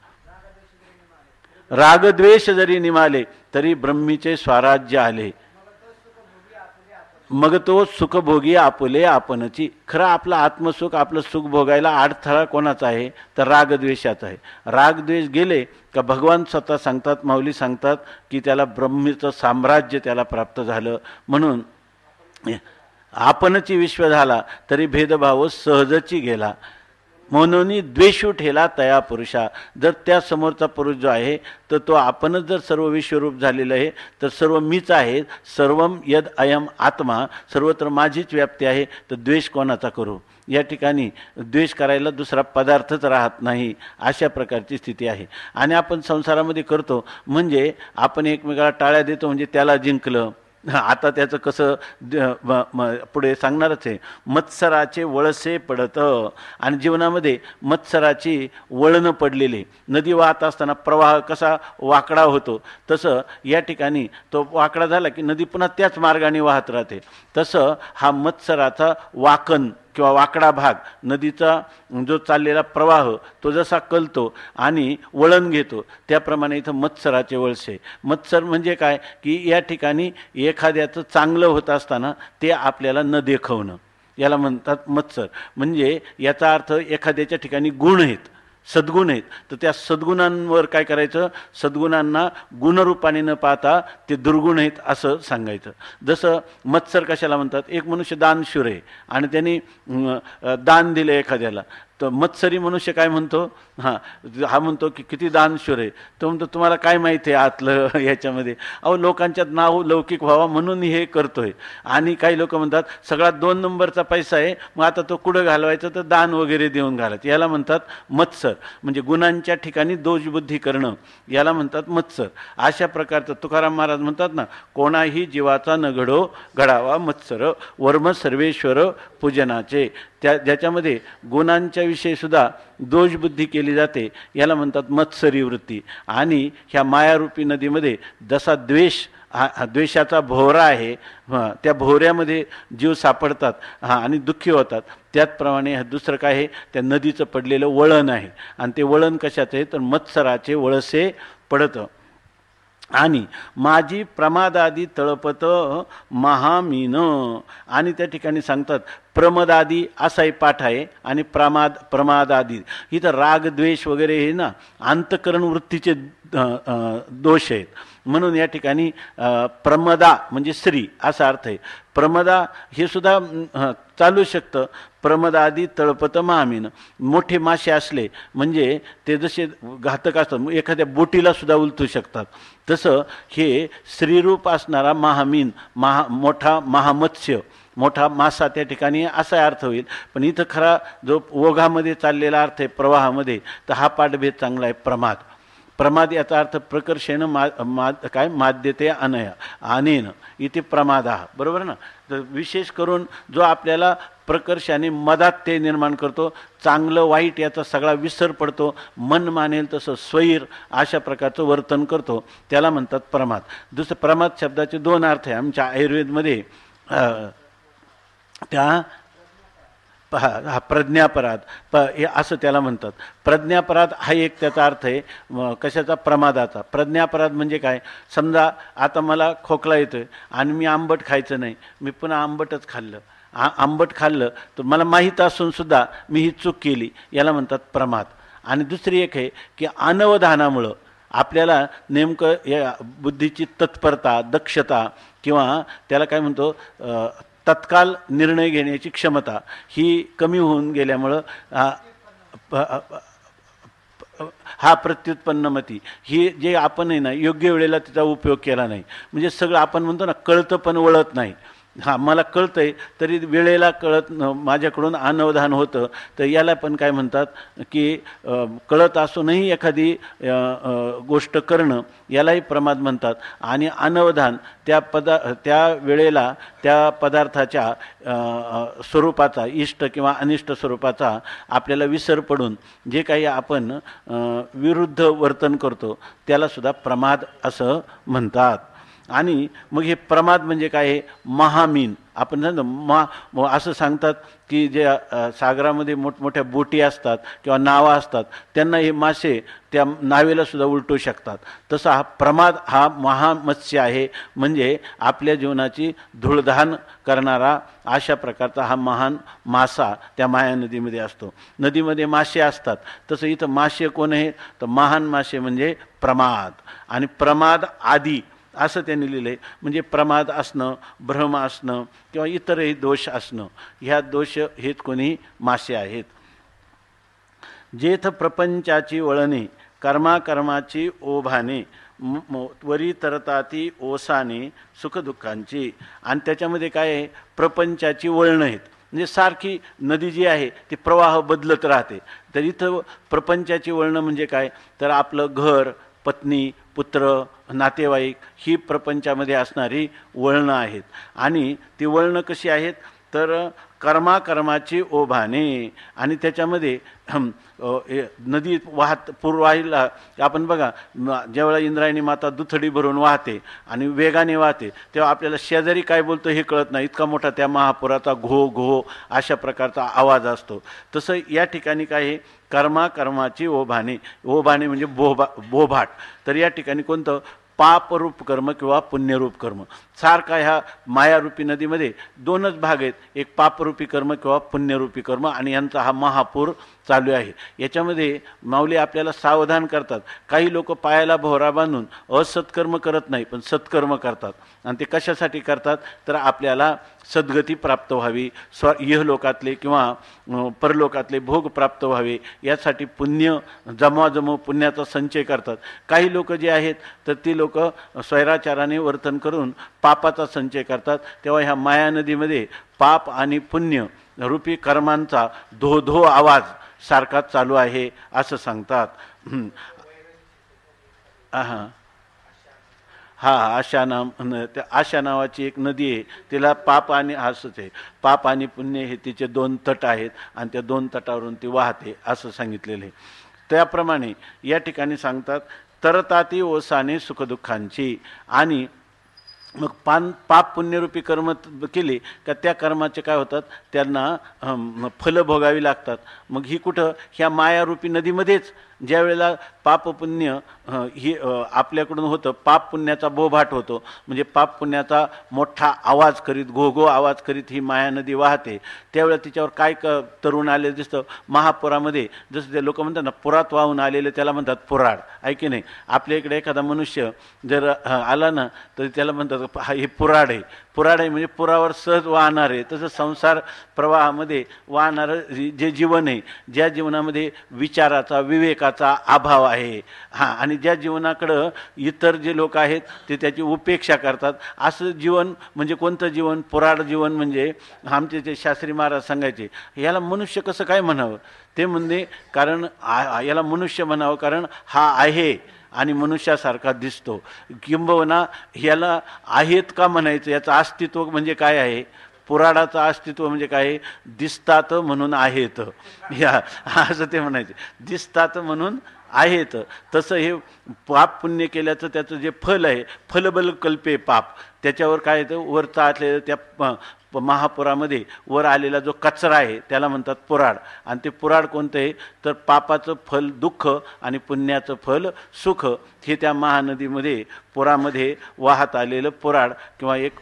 रागद्वेष जरी निमाले तरी ब्रह्मीचे स्वराज्य आले, मग तो सुखभोगी आपुले आपणची. खरं आपलं आत्मसुख, आपलं सुख भोगायला अडथळा कोणाचा आहे? तर रागद्वेषाचा आहे. रागद्वेष गेले का भगवान स्वतः सांगतात, माऊली सांगतात की त्याला ब्रह्मीचं साम्राज्य त्याला प्राप्त झालं. म्हणून आपणची विश्व झाला तरी भेदभाव सहजची गेला, म्हणून द्वेषू ठेला तया पुरुषा. जर त्या समोरचा पुरुष जो आहे तर तो आपणच जर सर्व विश्वरूप झालेलं आहे तर सर्व मीच आहे, सर्वम यद अयम आत्मा, सर्वत्र माझीच व्याप्ती आहे, तर द्वेष कोणाचा करू? या ठिकाणी द्वेष करायला दुसरा पदार्थच राहत नाही, अशा प्रकारची स्थिती आहे. आणि आपण संसारामध्ये करतो म्हणजे आपण एकमेकाला टाळ्या देतो म्हणजे त्याला जिंकलं. आता त्याचं कसं पुढे सांगणारच आहे. मत्सराचे वळसे पडतं, आणि जीवनामध्ये मत्सराची वळणं पडलेली. नदी वाहत असताना प्रवाह कसा वाकडा होतो तसं या ठिकाणी तो वाकडा झाला की नदी पुन्हा त्याच मार्गाने वाहत राहते. तसं हा मत्सराचा वाकण किंवा वाकडा भाग, नदीचा जो चाललेला प्रवाह तो जसा कलतो आणि वळण घेतो, त्याप्रमाणे इथं मत्सराचे वळसे. मत्सर म्हणजे काय की या ठिकाणी एखाद्याचं चांगलं होत असताना ते आपल्याला न देखवणं, याला म्हणतात मत्सर. म्हणजे याचा अर्थ एखाद्याच्या ठिकाणी गुण आहेत, सद्गुण आहेत, तर त्या सद्गुणांवर काय करायचं, सद्गुणांना गुणरूपाने न पाहता ते दुर्गुण आहेत असं सांगायचं. जसं मत्सर कशाला म्हणतात, एक मनुष्य दानशूर आहे आणि त्यांनी दान दिलं एखाद्याला, तर मत्सरी मनुष्य काय म्हणतो, हा म्हणतो की किती दानशूर आहे. तो म्हणतो तुम्हाला काय माहिती आहे आतलं याच्यामध्ये, अहो लोकांच्यात नाव लौकिक व्हावा म्हणून हे करतोय. आणि काही लोक म्हणतात सगळा 2 नंबरचा पैसा आहे, मग आता तो कुठं घालवायचा, तर दान वगैरे देऊन घालायचं. याला म्हणतात मत्सर. म्हणजे गुणांच्या ठिकाणी दोषबुद्धी करणं, याला म्हणतात मत्सर. अशा प्रकारचं तुकाराम महाराज म्हणतात ना, कोणाही जीवाचा न घडावा मत्सर, वर्म सर्वेश्वर पूजनाचे. ज्याच्यामध्ये गुणांच्या विषयी सुद्धा दोषबुद्धी केली जाते, याला म्हणतात मत्सरी वृत्ती. आणि ह्या मायारूपी नदीमध्ये जसा द्वेषाचा भोवरा आहे, त्या भोवऱ्यामध्ये जीव सापडतात आणि दुःखी होतात, त्याचप्रमाणे दुसरं काय आहे, त्या नदीचं पडलेलं वळण आहे. आणि ते वळण कशाचं आहे, तर मत्सराचे वळसे पडतं. आणि माझी प्रमादादी तळपत महामीन. आणि त्या ठिकाणी सांगतात प्रमदादी असाही पाठ आहे, आणि प्रमादादी इथं राग द्वेष वगैरे हे ना अंतकरण वृत्तीचे दोष आहेत. म्हणून या ठिकाणी प्रमदा म्हणजे स्त्री असा अर्थ आहे. प्रमदा हे सुद्धा चालू शकतं. प्रमदादी तळपत महामीन, मोठे मासे असले म्हणजे ते जसे घातक असतात, एखाद्या बोटीला सुद्धा उलटू शकतात, तसं हे स्त्रीरूप असणारा महामीन, मोठा महामत्स्य, मोठा मासा त्या ठिकाणी असा अर्थ होईल. पण इथं खरा जो ओघामध्ये चाललेला अर्थ आहे प्रवाहामध्ये, तर हा पाठभेद चांगला आहे प्रमाद. प्रमाद याचा अर्थ प्रकर्षेण काय माद्यते अनया आनेन, इथे प्रमाद हा बरोबर ना. तर विशेष करून जो आपल्याला प्रकर्षाने मदात ते निर्माण करतो, चांगलं वाईट याचा सगळा विसर पडतो, मन मानेल तसं स्वैर अशा प्रकारचं वर्तन करतो, त्याला म्हणतात प्रमाद. दुसरं प्रमाद शब्दाचे 2 अर्थ आहे आमच्या आयुर्वेदमध्ये. त्या हा प्रज्ञापराध हे असं त्याला म्हणतात. प्रज्ञापराध हा एक त्याचा अर्थ आहे कशाचा, प्रमादाचा. प्रज्ञापराध म्हणजे काय, समजा आता मला खोकला येतोय आणि मी आंबट खायचं नाही, मी पुन्हा आंबटच खाल्लं, आंबट खाल्लं, तर मला माहीत असून सुद्धा मी ही चूक केली, याला म्हणतात प्रमाद. आणि दुसरी एक आहे की अनवधानामुळं आपल्याला नेमकं या बुद्धीची तत्परता, दक्षता, किंवा त्याला काय म्हणतो तत्काल निर्णय घेण्याची क्षमता ही कमी होऊन गेल्यामुळं हा प्रत्युत्पन्नमती ही जे आपण आहे ना योग्य वेळेला त्याचा उपयोग केला नाही. म्हणजे सगळं आपण म्हणतो ना कळतं पण वळत नाही. मला कळतंय तरी वेळेला कळत माझ्याकडून अनवधान होतं, तर याला पण काय म्हणतात की कळत असूनही एखादी गोष्ट करणं, यालाही प्रमाद म्हणतात. आणि अनवधान त्या वेळेला त्या पदार्थाच्या स्वरूपाचा, इष्ट किंवा अनिष्ट स्वरूपाचा आपल्याला विसर पडून जे काही आपण विरुद्ध वर्तन करतो त्याला सुद्धा प्रमाद असं म्हणतात. आणि मग हे प्रमाद म्हणजे काय आहे, महामीन. आपण असं सांगतात की जे सागरामध्ये मोठमोठ्या बोटी असतात किंवा नावा असतात, त्यांना हे मासे त्या नावेला सुद्धा उलटू शकतात. तसा हा प्रमाद हा महामत्स्य आहे. म्हणजे आपल्या जीवनाची धूळधान करणारा अशा प्रकारचा हा महान मासा त्या माया नदीमध्ये असतो. नदीमध्ये मासे असतात, तसं इथं मासे कोण आहे, तर महान मासे म्हणजे प्रमाद. आणि प्रमाद आदी असं त्यांनी लिहिलं आहे. म्हणजे प्रमाद असणं, भ्रम असणं किंवा इतरही दोष असणं, ह्या दोष हेच कोणी मासे आहेत. जेथ प्रपंचाची वळणे, कर्माची ओभाने, वरी तरताती ओसाने सुखदुःखांची. आणि त्याच्यामध्ये काय आहे, प्रपंचाची वळणं आहेत. म्हणजे सारखी नदी जी आहे ती प्रवाह बदलत राहते. तर इथं प्रपंचाची वळणं म्हणजे काय, तर आपलं घर, पत्नी, पुत्र, नातेवाईक ही प्रपंचामध्ये असणारी वळणं आहेत. आणि ती वळणं कशी आहेत, तर कर्माची ओभाने. आणि त्याच्यामध्ये नदी पूर्वाहीला आपण बघा, ज्यावेळेला इंद्रायणी माता दुथडी भरून वाहते आणि वेगाने वाहते, तेव्हा आपल्याला शेजारी काय बोलतो हे कळत नाही, इतका मोठा त्या महापुराचा घो घो अशा प्रकारचा आवाज असतो. तसं या ठिकाणी काय आहे, कर्माची ओभाने. ओभाने म्हणजे बोभाट. तर या ठिकाणी कोणतं, पापरूप कर्म किंवा पुण्यरूप कर्म. सारखा ह्या मायारूपी नदीमध्ये दोनच भाग आहेत, एक पापरूपी कर्म किंवा पुण्यरूपी कर्म, आणि यांचा हा महापूर चालू आहे. याच्यामध्ये माऊली आपल्याला सावधान करतात. काही लोक पायाला भोवरा बांधून असत्कर्म करत नाही, पण सत्कर्म करतात. आणि ते कशासाठी करतात, तर आपल्याला सद्गती प्राप्त व्हावी, इहलोकातले किंवा परलोकातले भोग प्राप्त व्हावे, यासाठी पुण्य जमवाजमव पुण्याचा संचय करतात. काही लोक जे आहेत तर ती लोक स्वैराचाराने वर्तन करून पापाचा संचय करतात. तेव्हा ह्या माया नदीमध्ये पाप आणि पुण्य रूपी कर्मांचा धो धो आवाज सारखाच चालू आहे असं सांगतात. आशा नावाची एक नदी आहे, तिला पाप आणि असंच आहे, पाप आणि पुण्य हे तिचे दोन तट आहेत आणि त्या दोन तटावरून ती वाहते असं सांगितलेलं आहे. त्याप्रमाणे या ठिकाणी सांगतात, तरताती ओसाने सुखदुःखांची. आणि मग पाप पुण्यरूपी कर्म केले का त्या कर्माचे काय होतात, त्यांना फलं भोगावी लागतात. मग ही कुठं, ह्या मायारूपी नदीमध्येच. ज्या वेळेला पाप पुण्य ही आपल्याकडून होतं, पाप पुण्याचा बोभाट होतो, म्हणजे पाप पुण्याचा मोठा आवाज करीत, घोघो आवाज करीत ही माया नदी वाहते. त्यावेळेला तिच्यावर काय तरुण आले दिसतं महापुरामध्ये. जसं ते लोक म्हणतात ना, पुरात वाहून आलेले त्याला म्हणतात पुराड, आहे की नाही. आपल्या इकडे एखादा मनुष्य जर आला ना तर त्याला म्हणतात हे पुराड आहे. पुराड आहे म्हणजे पुरावर सहज वाहणार आहे. तसं संसार प्रवाहामध्ये वाहणारं जे जीवन आहे, ज्या जीवनामध्ये विचाराचा विवेकाचा अभाव आहे, आणि ज्या जीवनाकडं इतर जे लोक आहेत ते त्याची उपेक्षा करतात, असं जीवन म्हणजे कोणतं जीवन, पुराड जीवन. म्हणजे आमचे ते शास्त्री महाराज सांगायचे, याला मनुष्य कसं काय म्हणावं. ते म्हणजे कारण याला मनुष्य म्हणावं कारण हा आहे आणि मनुष्यासारखा दिसतो. किंबहुना याला आहेत का म्हणायचं, याचं अस्तित्व म्हणजे काय आहे. पुराडाचं अस्तित्व म्हणजे काय, दिसतात म्हणून आहेत, या असं ते म्हणायचे, दिसतात म्हणून आहेत. तसं हे पाप पुण्य केल्याचं त्याचं जे फल आहे, फलबल कल्पे पाप, त्याच्यावर काय येतं, वरचा असलेलं त्या महापुरामध्ये वर आलेला जो कचरा आहे त्याला म्हणतात पुराड. आणि ते पुराड कोणतं आहे, तर पापाचं फल दुःख आणि पुण्याचं फल सुख, हे त्या महानदीमध्ये पुरामध्ये वाहत आलेलं पुराड किंवा एक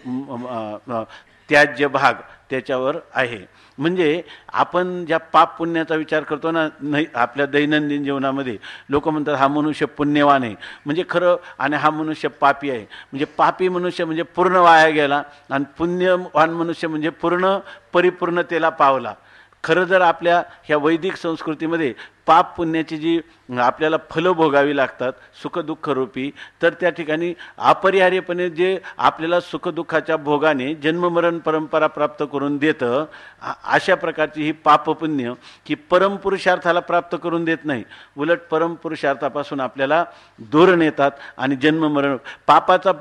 त्याज्य भाग त्याच्यावर आहे. म्हणजे आपण ज्या पाप पुण्याचा विचार करतो ना आपल्या दैनंदिन जीवनामध्ये, लोक म्हणतात हा मनुष्य पुण्यवान आहे म्हणजे खरं, आणि हा मनुष्य पापी आहे म्हणजे पापी मनुष्य म्हणजे पूर्ण वाया गेला, आणि पुण्यवान मनुष्य म्हणजे पूर्ण परिपूर्णतेला पावला. खरं जर आपल्या ह्या वैदिक संस्कृतीमध्ये पाप पुण्याची जी आपल्याला फलं भोगावी लागतात सुखदुःख रूपी, तर त्या ठिकाणी अपरिहार्यपणे जे आपल्याला सुखदुःखाच्या भोगाने जन्ममरण परंपरा प्राप्त करून देतं, अशा प्रकारची ही पापपुण्य की परमपुरुषार्थाला प्राप्त करून देत नाही, उलट परमपुरुषार्थापासून आपल्याला दूर नेतात. आणि जन्ममरण पापाचा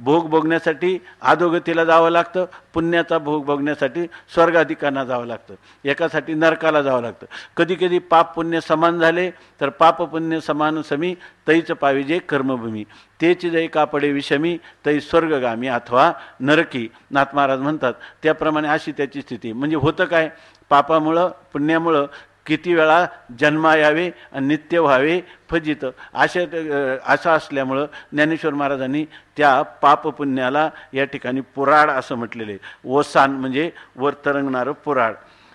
भोग भोगण्यासाठी अधोगतीला जावं लागतं, पुण्याचा भोग भोगण्यासाठी स्वर्गाधिकांना जावं लागतं, एकासाठी नरकाला जावं लागतं. कधी कधी पाप पुण्य समान झाले तर पाप पुण्य समान समी, तैच पाविजे कर्मभूमी, तेच जै कापडे विषमी तै स्वर्गगामी अथवा नरकी. नाथ महाराज म्हणतात त्याप्रमाणे अशी त्याची स्थिती. म्हणजे होतं काय, पापामुळं पुण्यामुळं किती वेळा जन्मा यावे आणि नित्य व्हावे फजित, असं असल्यामुळं ज्ञानेश्वर महाराजांनी त्या पापपुण्याला या ठिकाणी पुराड असं म्हटलेलं आहे. ओसान म्हणजे वर तरंगणारं पुराड.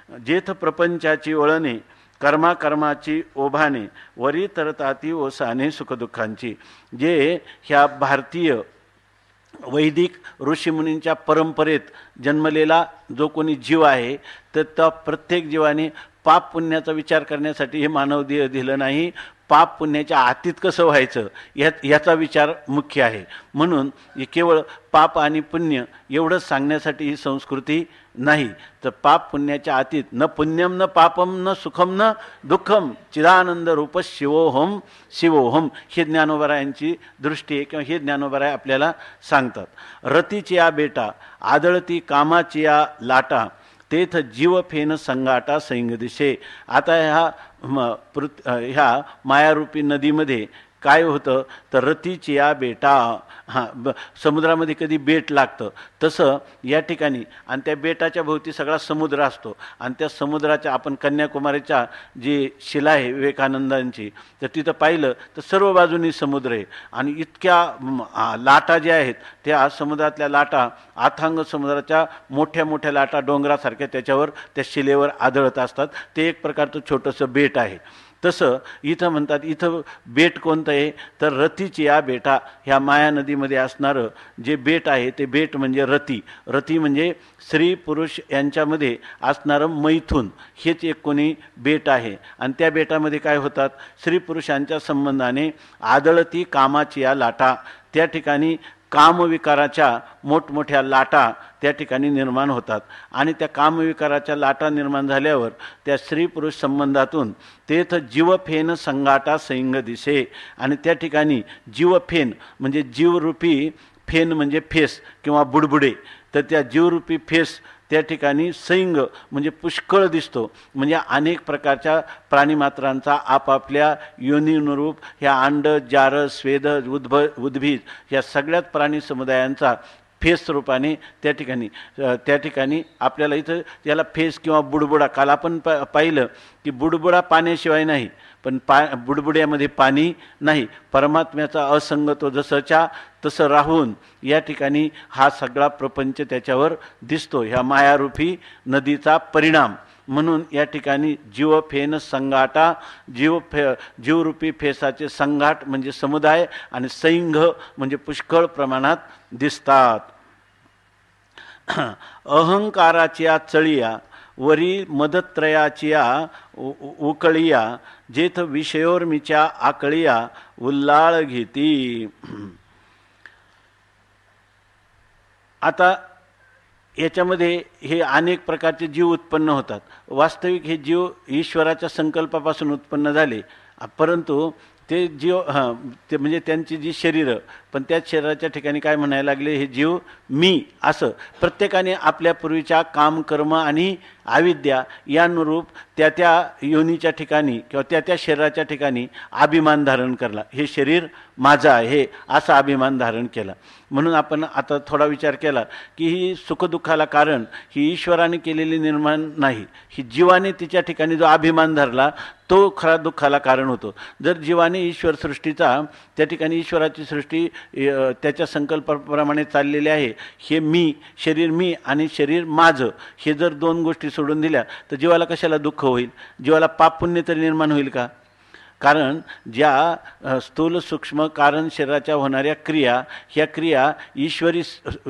जेथ प्रपंचाची वळणे कर्माची ओभाने, वरी तरताती ओसाने सुखदुःखांची. जे ह्या भारतीय वैदिक ऋषीमुनींच्या परंपरेत जन्मलेला जो कोणी जीव आहे, तर त्या प्रत्येक जीवाने पाप पुण्याचा विचार करण्यासाठी हे मानव देह दिलं नाही, पाप पुण्याच्या आतीत कसं व्हायचं याचा विचार मुख्य आहे. म्हणून केवळ पाप आणि पुण्य एवढंच सांगण्यासाठी ही संस्कृती नाही. तर पाप पुण्याच्या अतीत न पुण्यम न पापम न सुखम न दुःखम चिदानंद रूप शिवोहम शिवोहम, हे ज्ञानोबरायांची दृष्टी आहे किंवा हे ज्ञानोबराय आपल्याला सांगतात. रतीची या बेटा आदळती कामाची या लाटा तेथ जीव फेन संगाटा सैंग दिशे. आता ह्या मायारूपी नदीमध्ये काय होतं तर रतीची या बेटा, समुद्रामध्ये कधी बेट लागतं तसं या ठिकाणी, आणि त्या बेटाच्या भोवती सगळा समुद्र असतो, आणि त्या समुद्राच्या आपण कन्याकुमारीच्या जी शिला आहे विवेकानंदांची, तर तिथं पाहिलं तर सर्व बाजूनी समुद्र आहे, आणि इतक्या लाटा ज्या आहेत त्या समुद्रातल्या लाटा अथांग समुद्राच्या मोठ्या मोठ्या लाटा डोंगरासारख्या त्याच्यावर त्या शिलेवर आदळत असतात. ते एक प्रकारचं छोटंसं बेट आहे. तसं इथं म्हणतात, इथं बेट कोणतं आहे तर रतीची या बेटा, ह्या माया नदीमध्ये असणारं जे बेट आहे ते बेट म्हणजे रती. रती म्हणजे स्त्री पुरुष यांच्यामध्ये असणारं मैथून, हेच एक कोणी बेट आहे. आणि त्या बेटामध्ये काय होतात, स्त्री पुरुषांच्या संबंधाने आदळती कामाची या लाटा, त्या ठिकाणी कामविकाराच्या मोठमोठ्या लाटा त्या ठिकाणी निर्माण होतात. आणि त्या कामविकाराच्या लाटा निर्माण झाल्यावर त्या स्त्री पुरुष संबंधातून तेथ जीवफेन संगाटा सैंग दिसे. आणि त्या ठिकाणी जीवफेन म्हणजे जीवरूपी, फेन म्हणजे फेस किंवा बुडबुडे, तर त्या जीवरूपी फेस त्या ठिकाणी सैंग म्हणजे पुष्कळ दिसतो. म्हणजे अनेक प्रकारच्या प्राणीमात्रांचा आपापल्या योनीनुरूप ह्या अंड जारस स्वेद उद्भिज या सगळ्याच प्राणी समुदायांचा फेस रूपाने त्या ठिकाणी आपल्याला इथं याला फेस किंवा बुडबुडा, काल आपण पाहिलं की बुडबुडा पाण्याशिवाय नाही, पण बुडबुड्यामध्ये पाणी नाही. परमात्म्याचा असंग तो जसंच्या तसं राहून या ठिकाणी हा सगळा प्रपंच त्याच्यावर दिसतो, ह्या मायारूपी नदीचा परिणाम. म्हणून या ठिकाणी जीवफेन संगाटा, जीवरूपी फेसाचे संगाट म्हणजे समुदाय, आणि सैंघ म्हणजे पुष्कळ प्रमाणात दिसतात. अहंकाराच्या चळिया वरी मदत्रयाचिया उकळिया जेथ विषयोर्मीच्या आकळिया उल्लाळ घेती. आता याच्यामध्ये हे अनेक प्रकारचे जीव उत्पन्न होतात. वास्तविक हे जीव ईश्वराच्या संकल्पापासून उत्पन्न झाले, परंतु ते जीव ते म्हणजे त्यांची जी शरीरं, पण त्याच शरीराच्या ठिकाणी काय म्हणायला लागले, हे जीव मी, असं प्रत्येकाने आपल्या पूर्वीच्या काम कर्म आणि अविद्या यानुरूप त्या योनीच्या ठिकाणी किंवा त्या शरीराच्या ठिकाणी अभिमान धारण करला. हे शरीर माझं आहे असा अभिमान धारण केला. म्हणून आपण आता थोडा विचार केला की ही सुखदुःखाला कारण ही ईश्वराने केलेली निर्माण नाही, ही जीवाने तिच्या ठिकाणी जो अभिमान धरला तो खरा दुःखाला कारण होतो. जर जीवाने ईश्वर सृष्टीचा त्या ठिकाणी ईश्वराची सृष्टी त्याच्या संकल्पाप्रमाणे चाललेली आहे, हे मी, शरीर मी आणि शरीर माझं, हे जर दोन गोष्टी सोडून दिल्या तर जीवाला कशाला दुःख होईल, जीवाला पाप पुण्य तरी निर्माण होईल का? कारण ज्या स्थूल सूक्ष्म कारण शरीराच्या होणाऱ्या क्रिया, ह्या क्रिया ईश्वरी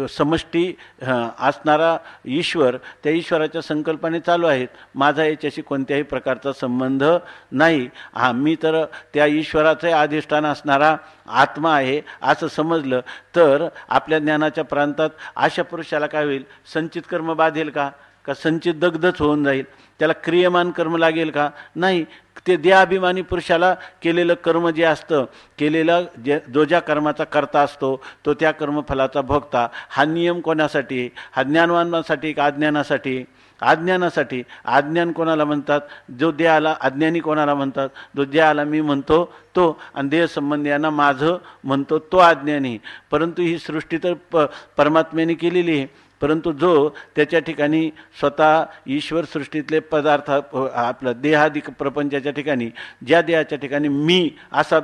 समष्टी असणारा ईश्वर, त्या ईश्वराच्या संकल्पाने चालू आहेत. माझा याच्याशी कोणत्याही प्रकारचा संबंध नाही. मी तर त्या ईश्वराचे अधिष्ठान असणारा आत्मा आहे असं समजलं तर आपल्या ज्ञानाच्या प्रांतात अशा पुरुषाला काय होईल, संचित कर्म बाधेल का संचित दग्धच होऊन जाईल, त्याला क्रियमान कर्म लागेल का? नाही. ते देहाभिमानी पुरुषाला केलेलं कर्म जे असतं, केलेलं जो ज्या कर्माचा करता असतो तो त्या कर्मफलाचा भोगता. हा नियम कोणासाठी? हा ज्ञानवानासाठी का अज्ञानासाठी? अज्ञानासाठी. अज्ञान कोणाला म्हणतात? जो देहाला अज्ञानी कोणाला म्हणतात? जो देहाला मी म्हणतो तो, आणि देह संबंधियांना माझं म्हणतो तो अज्ञानी. परंतु ही सृष्टी तर परमात्म्याने केलेली आहे, परंतु जो त्याच्या ठिकाणी स्वतः ईश्वर सृष्टीतले पदार्थ आपलं देहादिक प्रपंचाच्या ठिकाणी ज्या देहाच्या ठिकाणी मी असा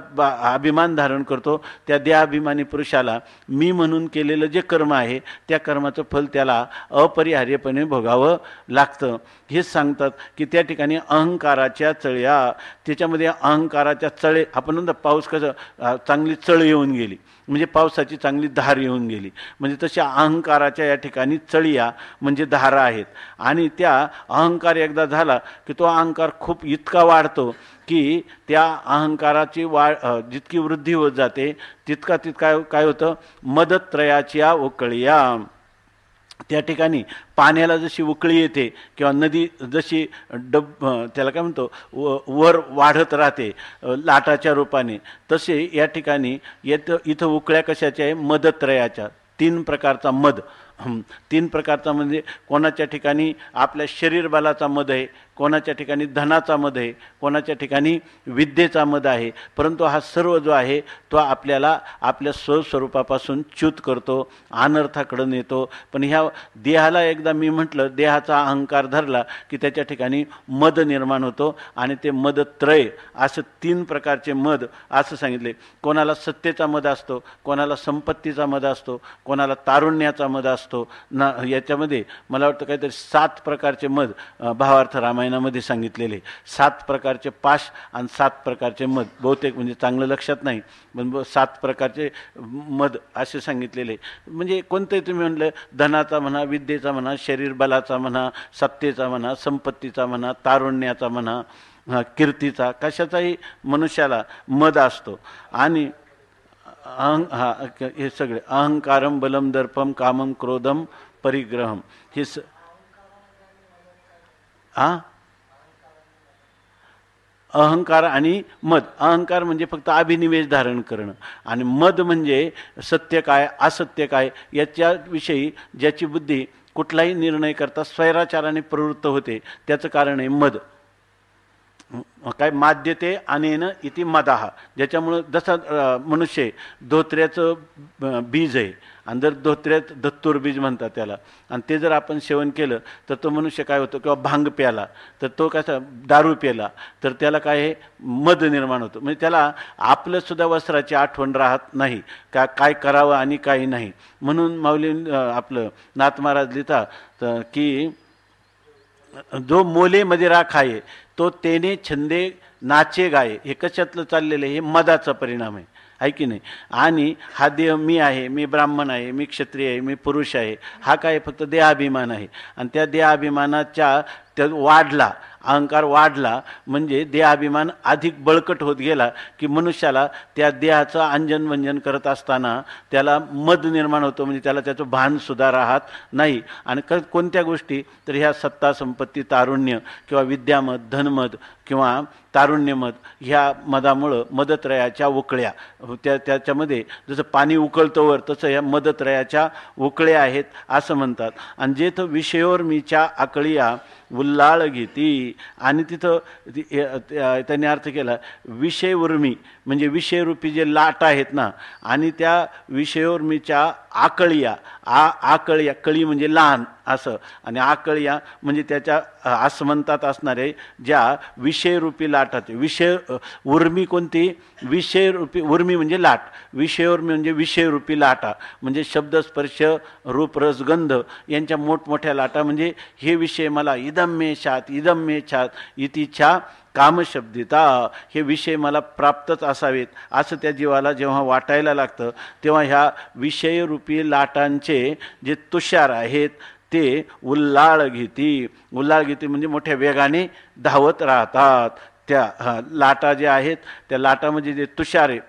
अभिमान धारण करतो, त्या देहाभिमानी पुरुषाला मी म्हणून केलेलं जे कर्म आहे त्या कर्माचं फल त्याला अपरिहार्यपणे भोगावं लागतं. हेच सांगतात की त्या ठिकाणी अहंकाराच्या चळ्या, त्याच्यामध्ये अहंकाराच्या चळे, आपण म्हणतो पाऊस कसं चांगली चळ येऊन गेली म्हणजे पावसाची चांगली धार येऊन गेली, म्हणजे तशा अहंकाराच्या या ठिकाणी चळिया म्हणजे धारा आहेत. आणि त्या अहंकार एकदा झाला की तो अहंकार खूप इतका वाढतो की त्या अहंकाराची जितकी वृद्धी होत जाते तितका काय होतं, मदत्रयाच्या ओकळिया. त्या ठिकाणी पाण्याला जशी उकळी येते किंवा नदी जशी त्याला काय म्हणतो वर वाढत राहते लाटाच्या रूपाने, तसे या ठिकाणी इथं उकळ्या कशाच्या आहे? मदत्रयाच्या. 3 प्रकारचा मद. 3 प्रकारचा म्हणजे कोणाच्या ठिकाणी आपल्या शरीर बलाचा मद आहे, कोणाच्या ठिकाणी धनाचा मद आहे, कोणाच्या ठिकाणी विद्येचा मद आहे. परंतु हा सर्व जो आहे तो आपल्याला आपल्या स्वस्वरूपापासून च्युत करतो, अनर्थाकडे नेतो. पण ह्या देहाला एकदा मी म्हटलं, देहाचा अहंकार धरला की त्याच्या ठिकाणी मद निर्माण होतो आणि ते मदत्रय असं 3 प्रकारचे मद असं सांगितले. कोणाला सत्तेचा मद असतो, कोणाला संपत्तीचा मद असतो, कोणाला तारुण्याचा मद असतो ना. याच्यामध्ये मला वाटतं काहीतरी 7 प्रकारचे मद भावार्थ रामायणामध्ये सांगितलेले. 7 प्रकारचे पाश आणि 7 प्रकारचे मद. बहुतेक म्हणजे चांगलं लक्षात नाही, पण 7 प्रकारचे मद असे सांगितलेले. म्हणजे कोणते तुम्ही म्हणलं, धनाचा म्हणा, विद्येचा म्हणा, शरीर बलाचा म्हणा, सत्तेचा म्हणा, संपत्तीचा म्हणा, तारुण्याचा म्हणा, कीर्तीचा, कशाचाही मनुष्याला मद असतो. आणि हे सगळे अहंकारम, बलम, दर्पम, कामम, क्रोधम, परिग्रहम, हे अहंकार आणि मद. अहंकार म्हणजे फक्त अभिनिवेश धारण करणं, आणि मद म्हणजे सत्य काय असत्य काय याच्याविषयी ज्याची बुद्धी कुठलाही निर्णय करता स्वैराचाराने प्रवृत्त होते, त्याचं कारण आहे मद. काय माद्यते अनेन इति मदाह. ज्याच्यामुळं जसा मनुष्य धोत्र्याचं बीज आहे, आणि जर धोत्र्यात धत्तूर बीज म्हणतात त्याला, आणि ते जर आपण सेवन केलं तर तो मनुष्य काय होतो, किंवा भांग प्याला तर तो कसा, दारू प्याला तर त्याला काय आहे, मद निर्माण होतं. म्हणजे त्याला आपलं सुद्धा वस्त्राची आठवण राहत नाही, काय करावं आणि काही नाही. म्हणून माऊली आपलं नाथ महाराज लिहितात की जो मोले मदिरा खाये तो तेने छंदे नाचे गाये. हे कशातलं चाललेलं आहे? हे मदाचा परिणाम आहे की नाही. आणि हा देह मी आहे, मी ब्राह्मण आहे, मी क्षत्रिय आहे, मी पुरुष आहे, हा काय फक्त देहाभिमान आहे. आणि त्या देहाभिमानाच्या त्या वाढला, अहंकार वाढला म्हणजे देहाभिमान अधिक बळकट होत गेला की मनुष्याला त्या देहाचं अंजन वंजन करत असताना त्याला मद निर्माण होतो. म्हणजे त्याला त्याचं भान सुद्धा राहत नाही. आणि कोणत्या गोष्टी तर ह्या सत्ता, संपत्ती, तारुण्य किंवा विद्यामद, धनमद किंवा तारुण्यमद, ह्या मदामुळं मदत्रयाच्या उकळ्या त्याच्यामध्ये जसं पाणी उकळतं वर, तसं ह्या मदत्रयाच्या उकळ्या आहेत असं म्हणतात. आणि जेथ विषयोर मीच्या आकळीया उल्लाळ घेती. आणि तिथं त्यांनी अर्थ केला विषय उर्मी, म्हणजे विषयरूपी जे लाट आहेत ना, आणि त्या विषयोर्मीच्या आकळीया, आकळीया, कळी म्हणजे लहान असं, आणि आकळीया म्हणजे त्याच्या आसमंतात असणारे ज्या विषयरूपी लाटाचे. विषय उर्मी कोणती? विषयरूपी उर्मी म्हणजे लाट. विषयोर्मी म्हणजे विषयरूपी लाटा, म्हणजे शब्द, स्पर्श, रूप, रस, गंध यांच्या मोठमोठ्या लाटा. म्हणजे हे विषय मला इदम मे छात, इदम मे छात इतिच्छा कामशब्दिता, हे विषय मला प्राप्तच असावेत असं त्या जीवाला जेव्हा वाटायला लागतं, तेव्हा ह्या विषयरूपी लाटांचे जे तुषार आहेत ते उल्लाळ घेती. उल्लाळ घेती म्हणजे मोठ्या वेगाने धावत राहतात. त्या लाटा ज्या आहेत त्या लाटामध्ये जे तुषार आहे,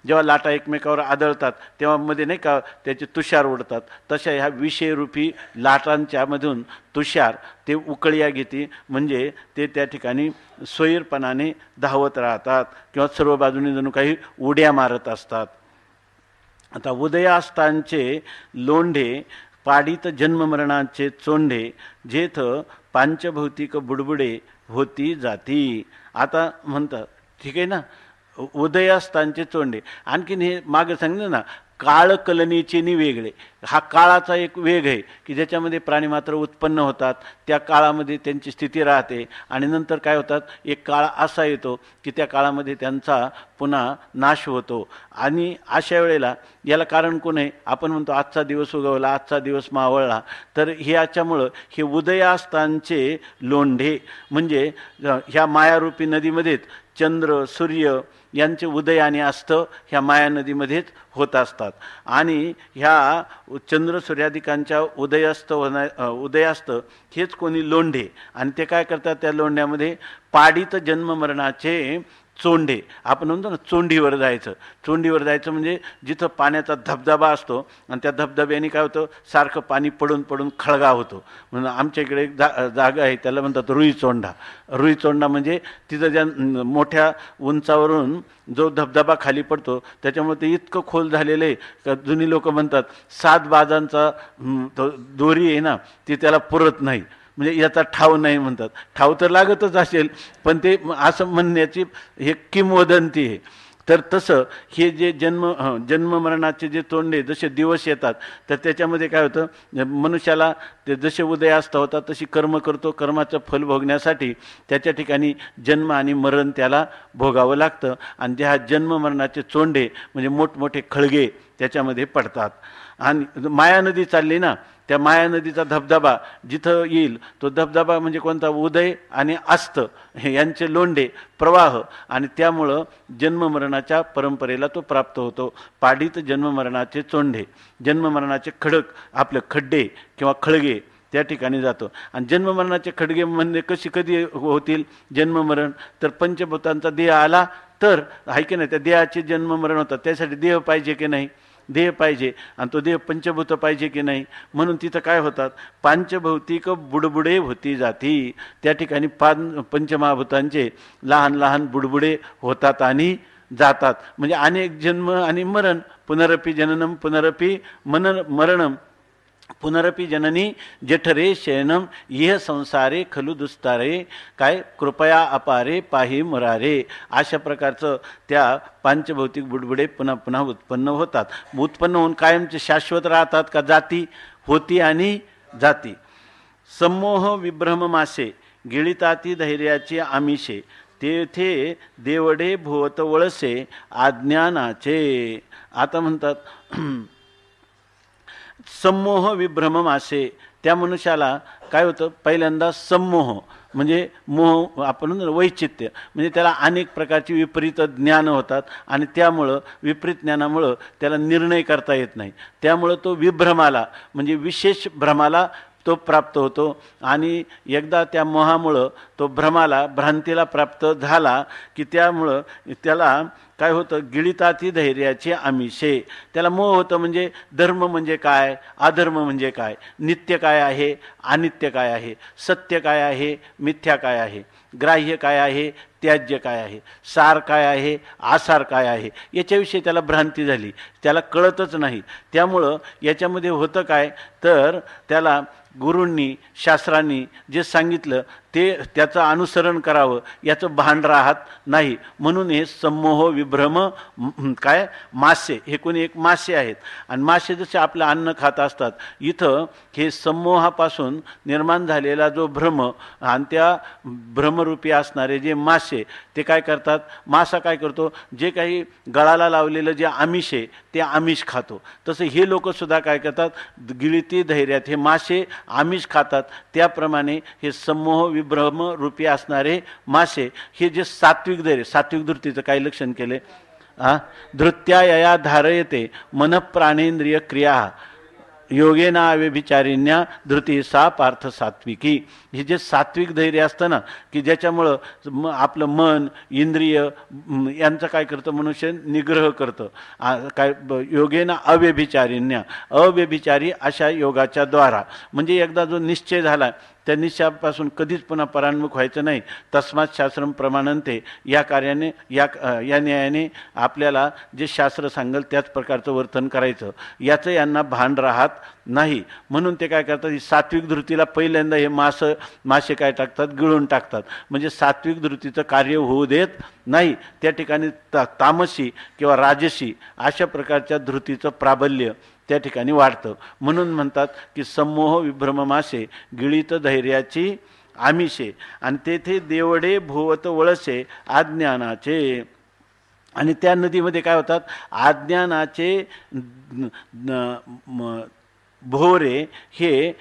जेव्हा लाटा एकमेकावर आदळतात तेव्हा मध्ये नाही का त्याचे तुषार उडतात, तशा ह्या विषयरूपी लाटांच्या मधून तुषार ते उकळ्या घेते. म्हणजे ते त्या ठिकाणी स्वैरपणाने धावत राहतात किंवा सर्व बाजूने जणू काही उड्या मारत असतात. आता उदयास्तांचे लोंढे पाडित जन्ममरणाचे चोंढे, जेथ पांचभौतिक बुडबुडे होती जाती. आता म्हणतात ठीक आहे ना, उदयास्तांचे चोंडे. आणखीन हे मागे सांगितलं ना, काळकलनीचे नि वेगळे. हा काळाचा एक वेग आहे की ज्याच्यामध्ये प्राणी मात्र उत्पन्न होतात, त्या काळामध्ये त्यांची स्थिती राहते, आणि नंतर काय होतात, एक काळ असा येतो की त्या काळामध्ये त्यांचा पुन्हा नाश होतो. आणि अशा वेळेला याला कारण कोण आहे? आपण म्हणतो आजचा दिवस उगवला, आजचा दिवस मावळला. तर हे याच्यामुळं हे उदयास्तांचे लोंढे म्हणजे ह्या मायारूपी नदीमध्येच चंद्र, सूर्य यांचे उदय आणि अस्त ह्या माया नदीमध्येच होत असतात. आणि ह्या चंद्र सूर्यादिकांच्या उदयास्त हेच कोणी लोंढे, आणि ते काय करतात, त्या लोंढ्यामध्ये पाडित जन्ममरणाचे चोंडे, आपण म्हणतो ना चोंडीवर जायचं. चोंडीवर जायचं म्हणजे जिथं पाण्याचा धबधबा असतो आणि त्या धबधब्याने काय होतं, सारखं पाणी पडून पडून खळगा होतो. म्हणून आमच्या इकडे एक जागा आहे, त्याला म्हणतात रुईचोंडा. रुईचोंडा म्हणजे तिथं ज्या मोठ्या उंचावरून जो धबधबा खाली पडतो त्याच्यामुळे ते इतकं खोल झालेलं आहे का जुनी लोक म्हणतात 7 बाजांचा दोरी आहे ना ती त्याला पुरत नाही, म्हणजे याचा ठाव नाही म्हणतात. ठाव तर लागतच असेल, पण ते असं म्हणण्याची हे किंवदंती आहे. तर तसं हे जे जन्ममरणाचे जे तोंडे जसे दिवस येतात तर त्याच्यामध्ये काय होतं, मनुष्याला ते जसे उदयास्त होतात तशी कर्म करतो, कर्माचं फल भोगण्यासाठी त्याच्या ठिकाणी जन्म आणि मरण त्याला भोगावं लागतं. आणि जे हा जन्ममरणाचे चोंडे म्हणजे मोठमोठे खळगे त्याच्यामध्ये पडतात. आणि माया नदी चालली ना, त्या माया नदीचा धबधबा जिथं येईल तो धबधबा म्हणजे कोणता, उदय आणि अस्त हे यांचे लोंढे प्रवाह, आणि त्यामुळं जन्ममरणाच्या परंपरेला तो प्राप्त होतो. पाडीत जन्ममरणाचे चोंढे, जन्ममरणाचे खडक आपले खड्डे किंवा खळगे त्या ठिकाणी जातो. आणि जन्ममरणाचे खडगे म्हणजे कधी होतील जन्ममरण, तर पंचभूतांचा देह आला तर आहे की नाही, त्या देहाचे जन्ममरण होतात. त्यासाठी देह पाहिजे की नाही, देह पाहिजे, आणि तो देह पंचभूत पाहिजे की नाही. म्हणून तिथं काय होतात, पांचभौतिक बुडबुडे होती जाती. त्या ठिकाणी पंचमहाभूतांचे लहान लहान बुडबुडे होतात आणि जातात. म्हणजे अनेक जन्म आणि मरण, पुनरपि जननम पुनरपि मरणम पुनरपि जननी जठरे शयनम इह संसारे खलु दुस्तारे, काय कृपया अपारे पाही मुरारे. अशा प्रकारचं त्या पांचभौतिक बुडबुडे पुन्हा पुन्हा उत्पन्न होतात. उत्पन्न होऊन कायमचे शाश्वत राहतात का जाती होती आणि जाती. सम्मोह विभ्रम मासे गिळिताती धैर्याचे आमिषे, तेथे देवडे भोवत वळसे अज्ञानाचे. आता म्हणतात सम्मोह विभ्रम मासे, त्या मनुष्याला काय होतं, पहिल्यांदा सम्मोह म्हणजे मोह, आपण वैचित्य म्हणजे त्याला अनेक प्रकारची विपरीत ज्ञान होतात आणि त्यामुळं विपरीत ज्ञानामुळं त्याला निर्णय करता येत नाही. त्यामुळं तो विभ्रमाला म्हणजे विशेष भ्रमाला तो प्राप्त होतो. आणि एकदा त्या मोहामुळं तो भ्रांतीला प्राप्त झाला की त्यामुळं त्याला काय होतं, गिळिताती धैर्याचे आमिषे. त्याला मोह होतं, म्हणजे धर्म म्हणजे काय, अधर्म म्हणजे काय, नित्य काय आहे, अनित्य काय आहे, सत्य काय आहे, मिथ्या काय आहे, ग्राह्य काय आहे, त्याज्य काय आहे, सार काय आहे, आसार काय आहे, याच्याविषयी त्याला भ्रांती झाली, त्याला कळतच नाही. त्यामुळं याच्यामध्ये होतं काय, तर त्याला गुरूंनी शास्त्रांनी जे सांगितलं ते त्याचं अनुसरण करावं याचं भान राहत नाही. म्हणून हे सम्मोह विभ्रम काय मासे, हे कोणी एक मासे आहेत. आणि मासे जसे आपलं अन्न खात असतात, इथं हे सम्मोहापासून निर्माण झालेला जो भ्रम आणि त्या भ्रमरूपी असणारे जे मासे ते काय करतात, मासा काय करतो, जे काही गळाला लावलेलं जे आमिष आहे ते आमिष खातो. तसं हे लोकसुद्धा काय करतात, गिळती धैर्यात हे मासे आमिष खातात. त्याप्रमाणे हे सम्मोह विभ्रम रूपी असणारे मासे हे जे सात्विक धैर्य, सात्विक धृतीचं काही लक्षण केले, धृत्या यया धारयते मन प्राणेंद्रिय क्रिया योगेना व्यभिचारिण्या धृती सा पार्थ सात्विकी. हे जे सात्विक धैर्य असतं ना, की ज्याच्यामुळं आपलं मन इंद्रिय यांचं काय करतं, मनुष्य निग्रह करतं. काय योगेना अव्यभिचारिण्या, अव्यभिचारी अशा योगाच्या द्वारा. म्हणजे एकदा जो निश्चय झाला त्या निश्चयापासून कधीच पुन्हा परान्मुख व्हायचं नाही. तस्मात् शास्त्रम प्रमाणन्ते, या कार्याने या न्यायाने आपल्याला जे शास्त्र सांगेल त्याच प्रकारचं वर्तन करायचं, याचं यांना भान राहत नाही. म्हणून ते काय करतात, ही सात्विक धृतीला पहिल्यांदा हे मासे काय टाकतात, गिळून टाकतात. म्हणजे सात्विक धृतीचं कार्य होऊ देत नाही. त्या ठिकाणी तामसी किंवा राजसी अशा प्रकारच्या धृतीचं प्राबल्य त्या ठिकाणी वाढतं. म्हणून म्हणतात की सम्मोह विभ्रम मासे गिळित धैर्याची आमिषे, आणि तेथे देवडे भोवत वळसे अज्ञानाचे. आणि त्या नदीमध्ये काय होतात, अज्ञानाचे भोवरे हे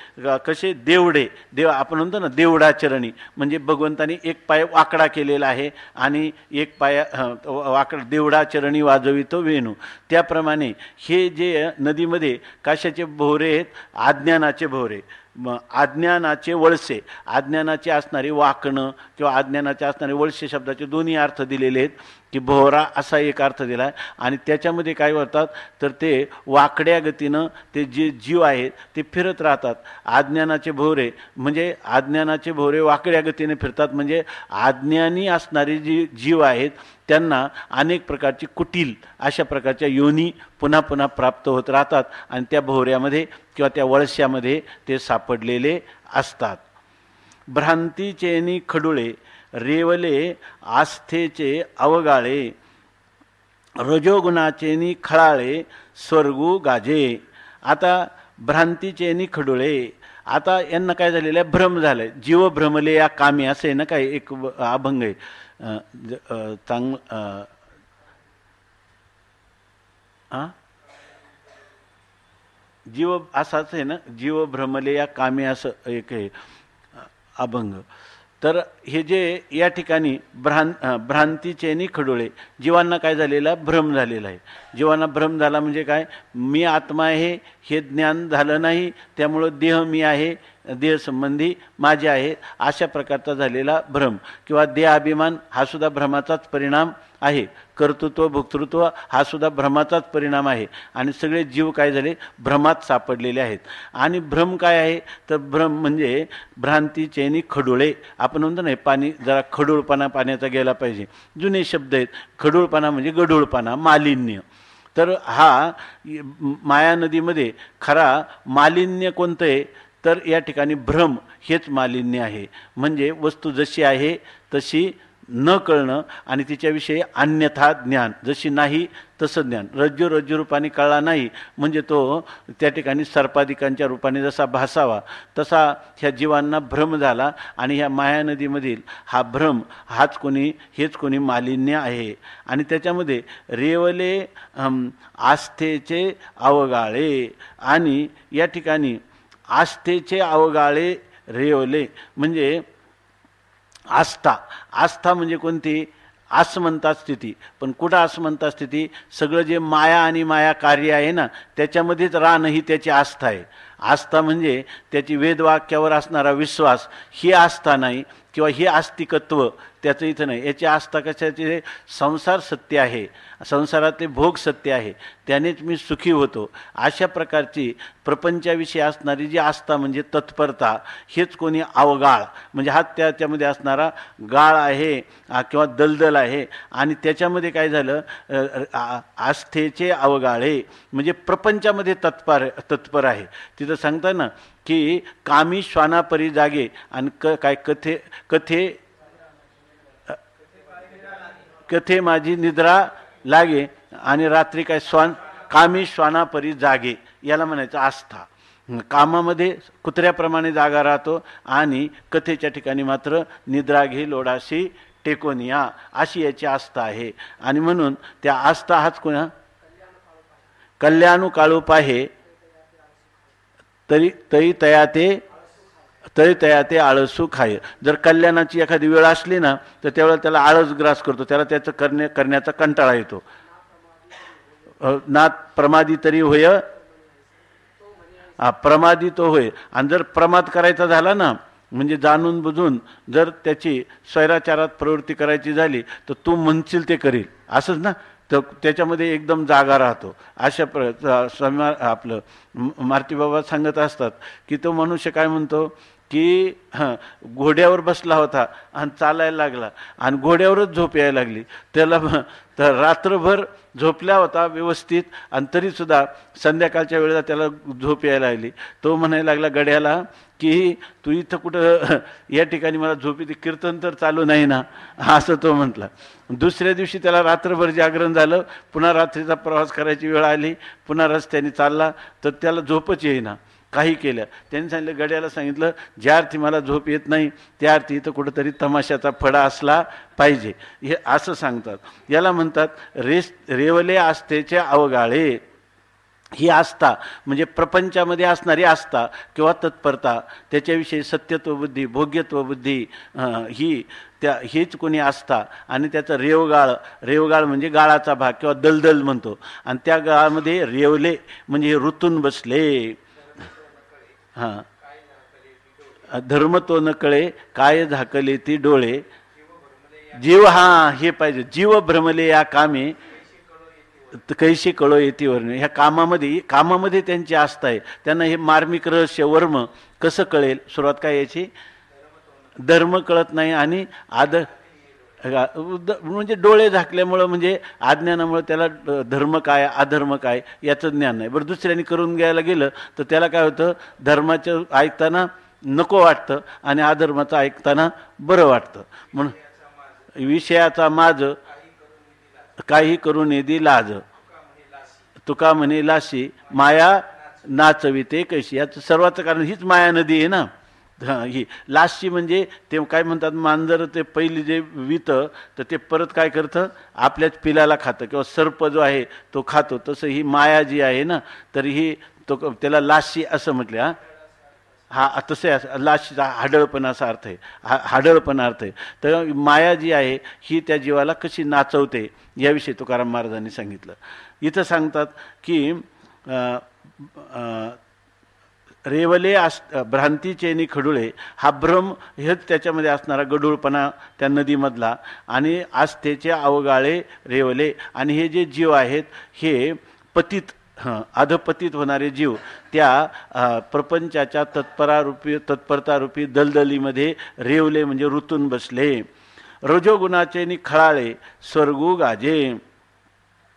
कसे देवडे, आपण म्हणतो ना देवडाचरणी, म्हणजे भगवंतानी एक पाय वाकडा केलेला आहे आणि एक पाय वाकडा, देवडाचरणी वाजवितो वेणू. त्याप्रमाणे हे जे नदीमध्ये कशाचे भोवरे आहेत, अज्ञानाचे भोवरे. अज्ञानाचे वळसे, अज्ञानाचे असणारे वाकणं किंवा अज्ञानाचे असणारे वळसे शब्दाचे दोन्ही अर्थ दिलेले आहेत की भोवरा असा एक अर्थ दिला आहे. आणि त्याच्यामध्ये काय करतात तर ते वाकड्या गतीनं ते जे जीव आहेत ते फिरत राहतात. अज्ञानाचे भोवरे म्हणजे अज्ञानाचे भोवरे वाकड्या गतीने फिरतात, म्हणजे अज्ञानी असणारे जी जीव आहेत त्यांना अनेक प्रकारची कुटील अशा प्रकारच्या योनी पुन्हा पुन्हा प्राप्त होत राहतात आणि त्या भोवऱ्यामध्ये किंवा त्या वळश्यामध्ये ते सापडलेले असतात. भ्रांतीचेनी खडुळे रेवले आस्थेचे अवगाळे, रजोगुणाचेनी खळाळे स्वर्गू गाजे. आता भ्रांतीचेनी खडुळे, आता यांना काय झालेलं आहे, भ्रम झालं आहे. जीव भ्रमले या कामी असं आहे ना, काय एक अभंग आहे जीव असाच आहे ना, जीव भ्रमले या कामी असं एक आहे अभंग. तर हे जे या ठिकाणी भ्रांतीचेनी खडोळे, जीवांना काय झालेला भ्रम झालेला आहे. जीवांना भ्रम झाला म्हणजे काय, मी आत्मा आहे हे ज्ञान झालं नाही, त्यामुळं देह मी आहे, देहसंबंधी माझे आहे अशा प्रकारचा झालेला भ्रम किंवा देहाभिमान हा सुद्धा भ्रमाचाच परिणाम आहे. कर्तृत्व भोक्तृत्व हा सुद्धा भ्रमाचाच परिणाम आहे. आणि सगळे जीव काय झाले भ्रमात सापडलेले आहेत. आणि भ्रम काय आहे तर भ्रम म्हणजे भ्रांतीचेनी खडोळे. आपण म्हणतो नाही पाणी जरा खडूळपणा पाण्याचा गेला पाहिजे, जुने शब्द आहेत. खडूळपणा म्हणजे गढूळपणा, मालिन्य. तर हा माया नदीमध्ये खरा मालिन्य कोणतं आहे तर या ठिकाणी भ्रम हेच मालिन्य आहे. म्हणजे वस्तू जशी आहे तशी न कळणं आणि तिच्याविषयी अन्यथा ज्ञान, जशी नाही तसं ज्ञान. रज्जू रूपाने कळला नाही म्हणजे तो त्या ठिकाणी सर्पादिकांच्या रूपाने जसा भासावा तसा ह्या जीवांना भ्रम झाला. आणि ह्या माया नदीमधील हा भ्रम हेच कोणी मालिन्य आहे. आणि त्याच्यामध्ये रेवले आस्थेचे अवगाळे, आणि या ठिकाणी आस्थेचे अवगाळे रेवले म्हणजे आस्था म्हणजे कोणती, आसमंता स्थिती. पण कुठं आसमंता स्थिती, सगळं जे माया आणि माया कार्य आहे ना त्याच्यामध्येच राहणं ही त्याची आस्था आहे. आस्था म्हणजे त्याची वेदवाक्यावर असणारा विश्वास, ही आस्था नाही किंवा ही आस्तिकत्व त्याचं इथं नाही. याची आस्था कशाची, संसार सत्य आहे, संसारातले भोग सत्य आहे, त्यानेच मी सुखी होतो अशा प्रकारची प्रपंचाविषयी असणारी जी आस्था म्हणजे तत्परता, हेच कोणी अवगाळ म्हणजे हा त्याच्यामध्ये असणारा गाळ आहे किंवा दलदल आहे. आणि त्याच्यामध्ये काय झालं, आस्थेचे अवगाळे म्हणजे प्रपंचामध्ये तत्पर आहे. तिथं सांगता ना की कामी श्वानापरी जागे, आणि काय कथे माझी निद्रा लागे, आणि रात्री काय कामी श्वानापरी जागे, याला म्हणायचं आस्था. कामामध्ये कुत्र्याप्रमाणे जागा राहतो आणि कथेच्या ठिकाणी मात्र निद्रा घे लोडाशी टेकोनिया, अशी याची आस्था आहे. आणि म्हणून त्या आस्था हाच कोणा कल्याणू काळू पाहे तरी तया ते आळसू खाय. जर कल्याणाची एखादी वेळ असली ना तर त्यावेळेला त्याला आळस ग्रास करतो, त्याला त्याचं करण्याचा कंटाळा येतो. ना प्रमादी तरी होय, प्रमादी तो होय. आणि जर प्रमाद करायचा झाला ना म्हणजे जाणून बुजून जर त्याची स्वैराचारात प्रवृत्ती करायची झाली तर तू म्हणशील ते करील असंच ना, तर त्याच्यामध्ये एकदम जागा राहतो. अशा आपलं मारुती बाबा सांगत असतात की तो मनुष्य काय म्हणतो की घोड्यावर बसला होता आणि चालायला लागला आणि घोड्यावरच झोप यायला लागली. त्याला तर रात्रभर झोपला होता व्यवस्थित आणि तरीसुद्धा संध्याकाळच्या वेळेला त्याला झोप यायला लागली. तो म्हणायला लागला गड्याला की तू इथं कुठं या ठिकाणी मला झोप येते, कीर्तन तर चालू नाही ना, असं तो म्हटला. दुसऱ्या दिवशी त्याला रात्रभर जागरण झालं, पुन्हा रात्रीचा प्रवास करायची वेळ आली, पुन्हा रस्त्याने चालला तर त्याला झोपच येईना. काही केलं त्यांनी सांगितलं, गड्याला सांगितलं ज्या अर्थी मला झोप येत नाही त्या अर्थी इथं कुठंतरी तमाशाचा फडा असला पाहिजे, हे असं सांगतात. याला म्हणतात रेवले आस्थेचे अवगाळे. ही आस्था म्हणजे प्रपंचामध्ये असणारी आस्था किंवा तत्परता, त्याच्याविषयी सत्यत्व बुद्धी, भोग्यत्व बुद्धी, हेच कोणी आस्था. आणि त्याचं रेवगाळ म्हणजे गाळाचा भाग किंवा दलदल म्हणतो. आणि त्या गाळामध्ये रेवले म्हणजे हे ऋतून बसले. हां धर्म तो न कळे काय झाकले ती डोळे, जीव हा हे पाहिजे, जीव भ्रमले या कामे कैशी कळो येतीवर. ह्या कामामध्ये त्यांची आस्था आहे. त्यांना हे मार्मिक रहस्य वर्म कसं कळेल? सुरुवात काय याची? धर्म कळत नाही आणि म्हणजे डोळे झाकल्यामुळं, म्हणजे अज्ञानामुळं त्याला धर्म काय अधर्म काय याचं ज्ञान नाही. बरं, दुसऱ्यांनी करून घ्यायला गेलं तर त्याला काय होतं? धर्माचं ऐकताना नको वाटतं आणि अधर्माचं ऐकताना बरं वाटतं. म्हणून विषयाचा माज काही करून येदी लाज, तुका म्हणे लाशी माया नाचविते कशी. याचं सर्वाचं कारण हीच माया नदी आहे ना. ही लाशी म्हणजे ते काय म्हणतात, मांजर ते पहिली जे वितं तर ते परत काय करतं? आपल्याच पिलाला खातं किंवा सर्प जो आहे तो खातो. तसं ही माया जी आहे ना, तर ही तो त्याला लाशी असं म्हटलं. हा तसे लाशीचा हाडळपणा असा अर्थ आहे, हाडळपणा अर्थ आहे. तर माया जी आहे ही त्या जीवाला कशी नाचवते याविषयी तुकाराम महाराजांनी सांगितलं. इथं सांगतात की रेवले भ्रांतीचेनी खडुळे, हा भ्रम हेच त्याच्यामध्ये असणारा गडूळपणा त्या नदीमधला, आणि आस्थेचे अवगाळे रेवले. आणि हे जे जीव आहेत हे पतित अधपतित होणारे जीव त्या प्रपंचाच्या तत्परतारूपी दलदलीमध्ये रेवले म्हणजे ऋतून बसले. रजोगुणाचे नि खळाळे स्वर्गू गाजे.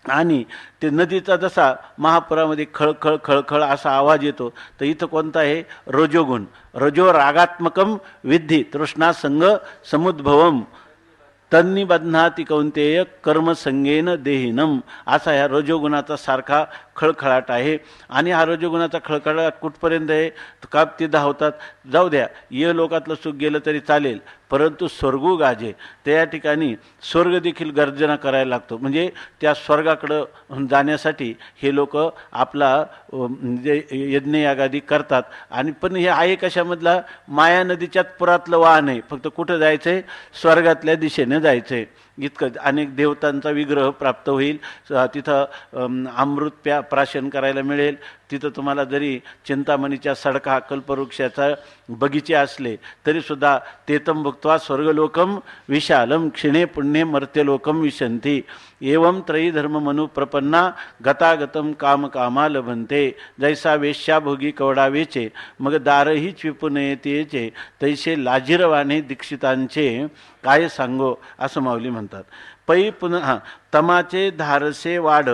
आणि ते नदीचा जसा महापुरामध्ये खळखळ खळखळ असा आवाज येतो, तर इथं कोणता आहे? रजोगुण. रजो रागात्मकम विद्धी तृष्णा संग समुद्भवम तन्निबध्नाति कौंतेय कर्मसंगेन देहिनम. असा ह्या रजोगुणाचा सारखा खळखळाट आहे. आणि हा रजोगुणाचा खळखळाट कुठपर्यंत आहे? का ते धावतात, जाऊ द्या ये लोकातलं सुख गेलं तरी चालेल, परंतु स्वर्गू गाजे. त्या ठिकाणी स्वर्ग देखील गर्जना करायला लागतो. म्हणजे त्या स्वर्गाकडं जाण्यासाठी हे लोक आपला जे यज्ञयागादी करतात. आणि पण हे आहे कशामधला? माया नदीच्याच पुरातलं वाहन आहे. फक्त कुठं जायचं आहे? स्वर्गातल्या दिशेने जायचं आहे. इतकं अनेक देवतांचा विग्रह प्राप्त होईल, तिथं अमृत प्राशन करायला मिळेल. तिथं तुम्हाला जरी चिंतामणीच्या सडका कल्पवृक्षाचा बगीचे असले तरीसुद्धा तेतम भुक्त्वा स्वर्गलोकम विशालम क्षिणे पुण्ये मर्त्यलोकम विशंती. एवं त्रयी धर्म मनु प्रपन्ना गतागतम काम कामा लभंते. जैसा वेश्या भोगी कवडावेचे मग दारही विपुन येतेचे, तैसे लाजिरवाणे दीक्षितांचे काय सांगो, असं माऊली म्हणतात. पै पुन्हा तमाचे धारसे वाढ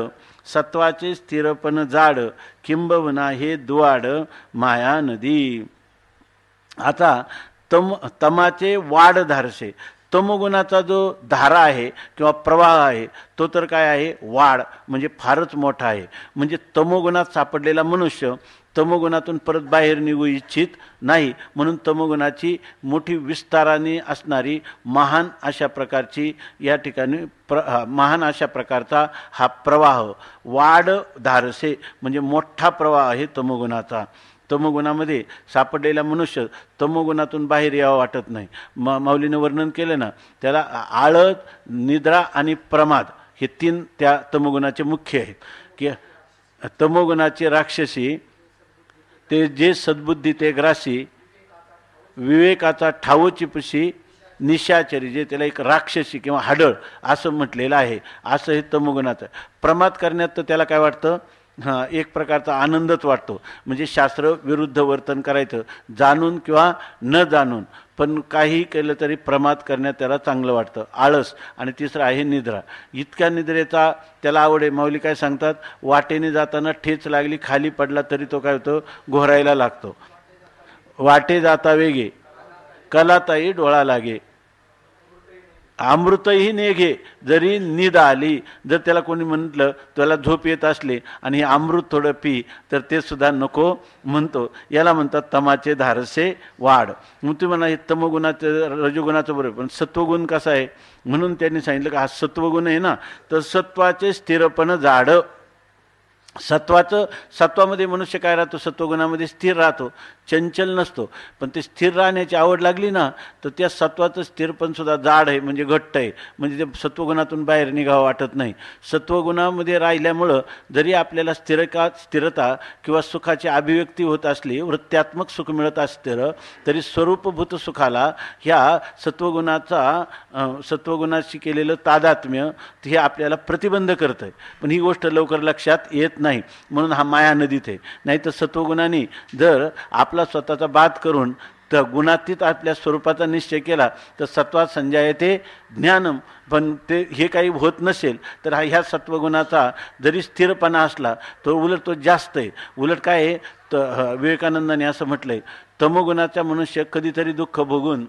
सत्वाचे स्थिरपण जाड, किंबहुना हे दुवाड माया नदी. आता तमाचे वाढ धारसे, तमोगुणाचा जो धारा आहे किंवा प्रवाह आहे तो तर काय आहे? वाढ, म्हणजे फारच मोठा आहे. म्हणजे तमोगुणात सापडलेला मनुष्य तमोगुणातून परत बाहेर निघू इच्छित नाही. म्हणून तमोगुणाची मोठी विस्ताराने असणारी महान अशा प्रकारची या ठिकाणी महान अशा प्रकारचा हा प्रवाह वाढ धारसे, म्हणजे मोठा प्रवाह आहे तमोगुणाचा. तमोगुणामध्ये सापडलेला मनुष्य तमोगुणातून बाहेर यावं वाटत नाही. माऊलीनं वर्णन केलं ना, त्याला आळस, निद्रा आणि प्रमाद हे तीन त्या तमोगुणाचे मुख्य आहेत. की तमोगुणाचे राक्षसी ते जे सद्बुद्धी ते ग्रासी, विवेकाचा ठाव चिपशी निशाचरी, जे त्याला एक राक्षसी किंवा हाडळ असं म्हटलेलं आहे. असं हे तमोगुणाचं. प्रमाद करण्यात तर त्याला काय वाटतं? एक प्रकारचा आनंदच वाटतो. म्हणजे शास्त्र विरुद्ध वर्तन करायचं, जाणून किंवा न जाणून, पण काही केलं तरी प्रमाद करण्यात त्याला चांगलं वाटतं. आळस. आणि तिसरं आहे निद्रा. इतक्या निद्रेचा त्याला आवड आहे. माऊली काय सांगतात? वाटेने जाताना ठेच लागली, खाली पडला तरी तो काय होतो? घोरायला लागतो. वाटे जाता वेगे कलाताई डोळा लागे, अमृतही नेघे जरी निद आली. जर त्याला कोणी म्हटलं, त्याला झोप येत असले आणि हे अमृत थोडं पी, तर ते सुद्धा नको म्हणतो. याला म्हणतात तमाचे धारसे वाढ. मग तुम्ही म्हणा हे तमोगुणाचं रजोगुणाचं बरोबर, पण सत्वगुण कसा आहे? म्हणून त्यांनी सांगितलं की हा सत्वगुण आहे ना, तर सत्वाचे स्थिरपण जाड. सत्वामध्ये मनुष्य काय राहतो, सत्वगुणामध्ये स्थिर राहतो, चंचल नसतो. पण ते स्थिर राहण्याची आवड लागली ना तर त्या सत्वाचं स्थिरपण सुद्धा जाड आहे, म्हणजे घट्ट आहे, म्हणजे ते सत्वगुणातून बाहेर निघावं वाटत नाही. सत्वगुणामध्ये राहिल्यामुळं जरी आपल्याला स्थिरता किंवा सुखाची अभिव्यक्ती होत असली, वृत्त्यात्मक सुख मिळत असतं, तरी स्वरूपभूत सुखाला ह्या सत्वगुणाशी केलेलं तादात्म्य हे आपल्याला प्रतिबंध करतं आहे. पण ही गोष्ट लवकर लक्षात येत नाही, म्हणून हा माया नदीत आहे. नाही तर सत्वगुणाने जर आपला स्वतःचा बाध करून तर गुणातीत आपल्या स्वरूपाचा निश्चय केला तर सत्वात संजायते ज्ञानम. पण ते हे काही होत नसेल तर ह्या सत्वगुणाचा जरी स्थिरपणा असला तो उलट तो जास्त आहे. उलट काय आहे, तर विवेकानंदाने असं म्हटलंय, तमोगुणाचा मनुष्य कधीतरी दुःख भोगून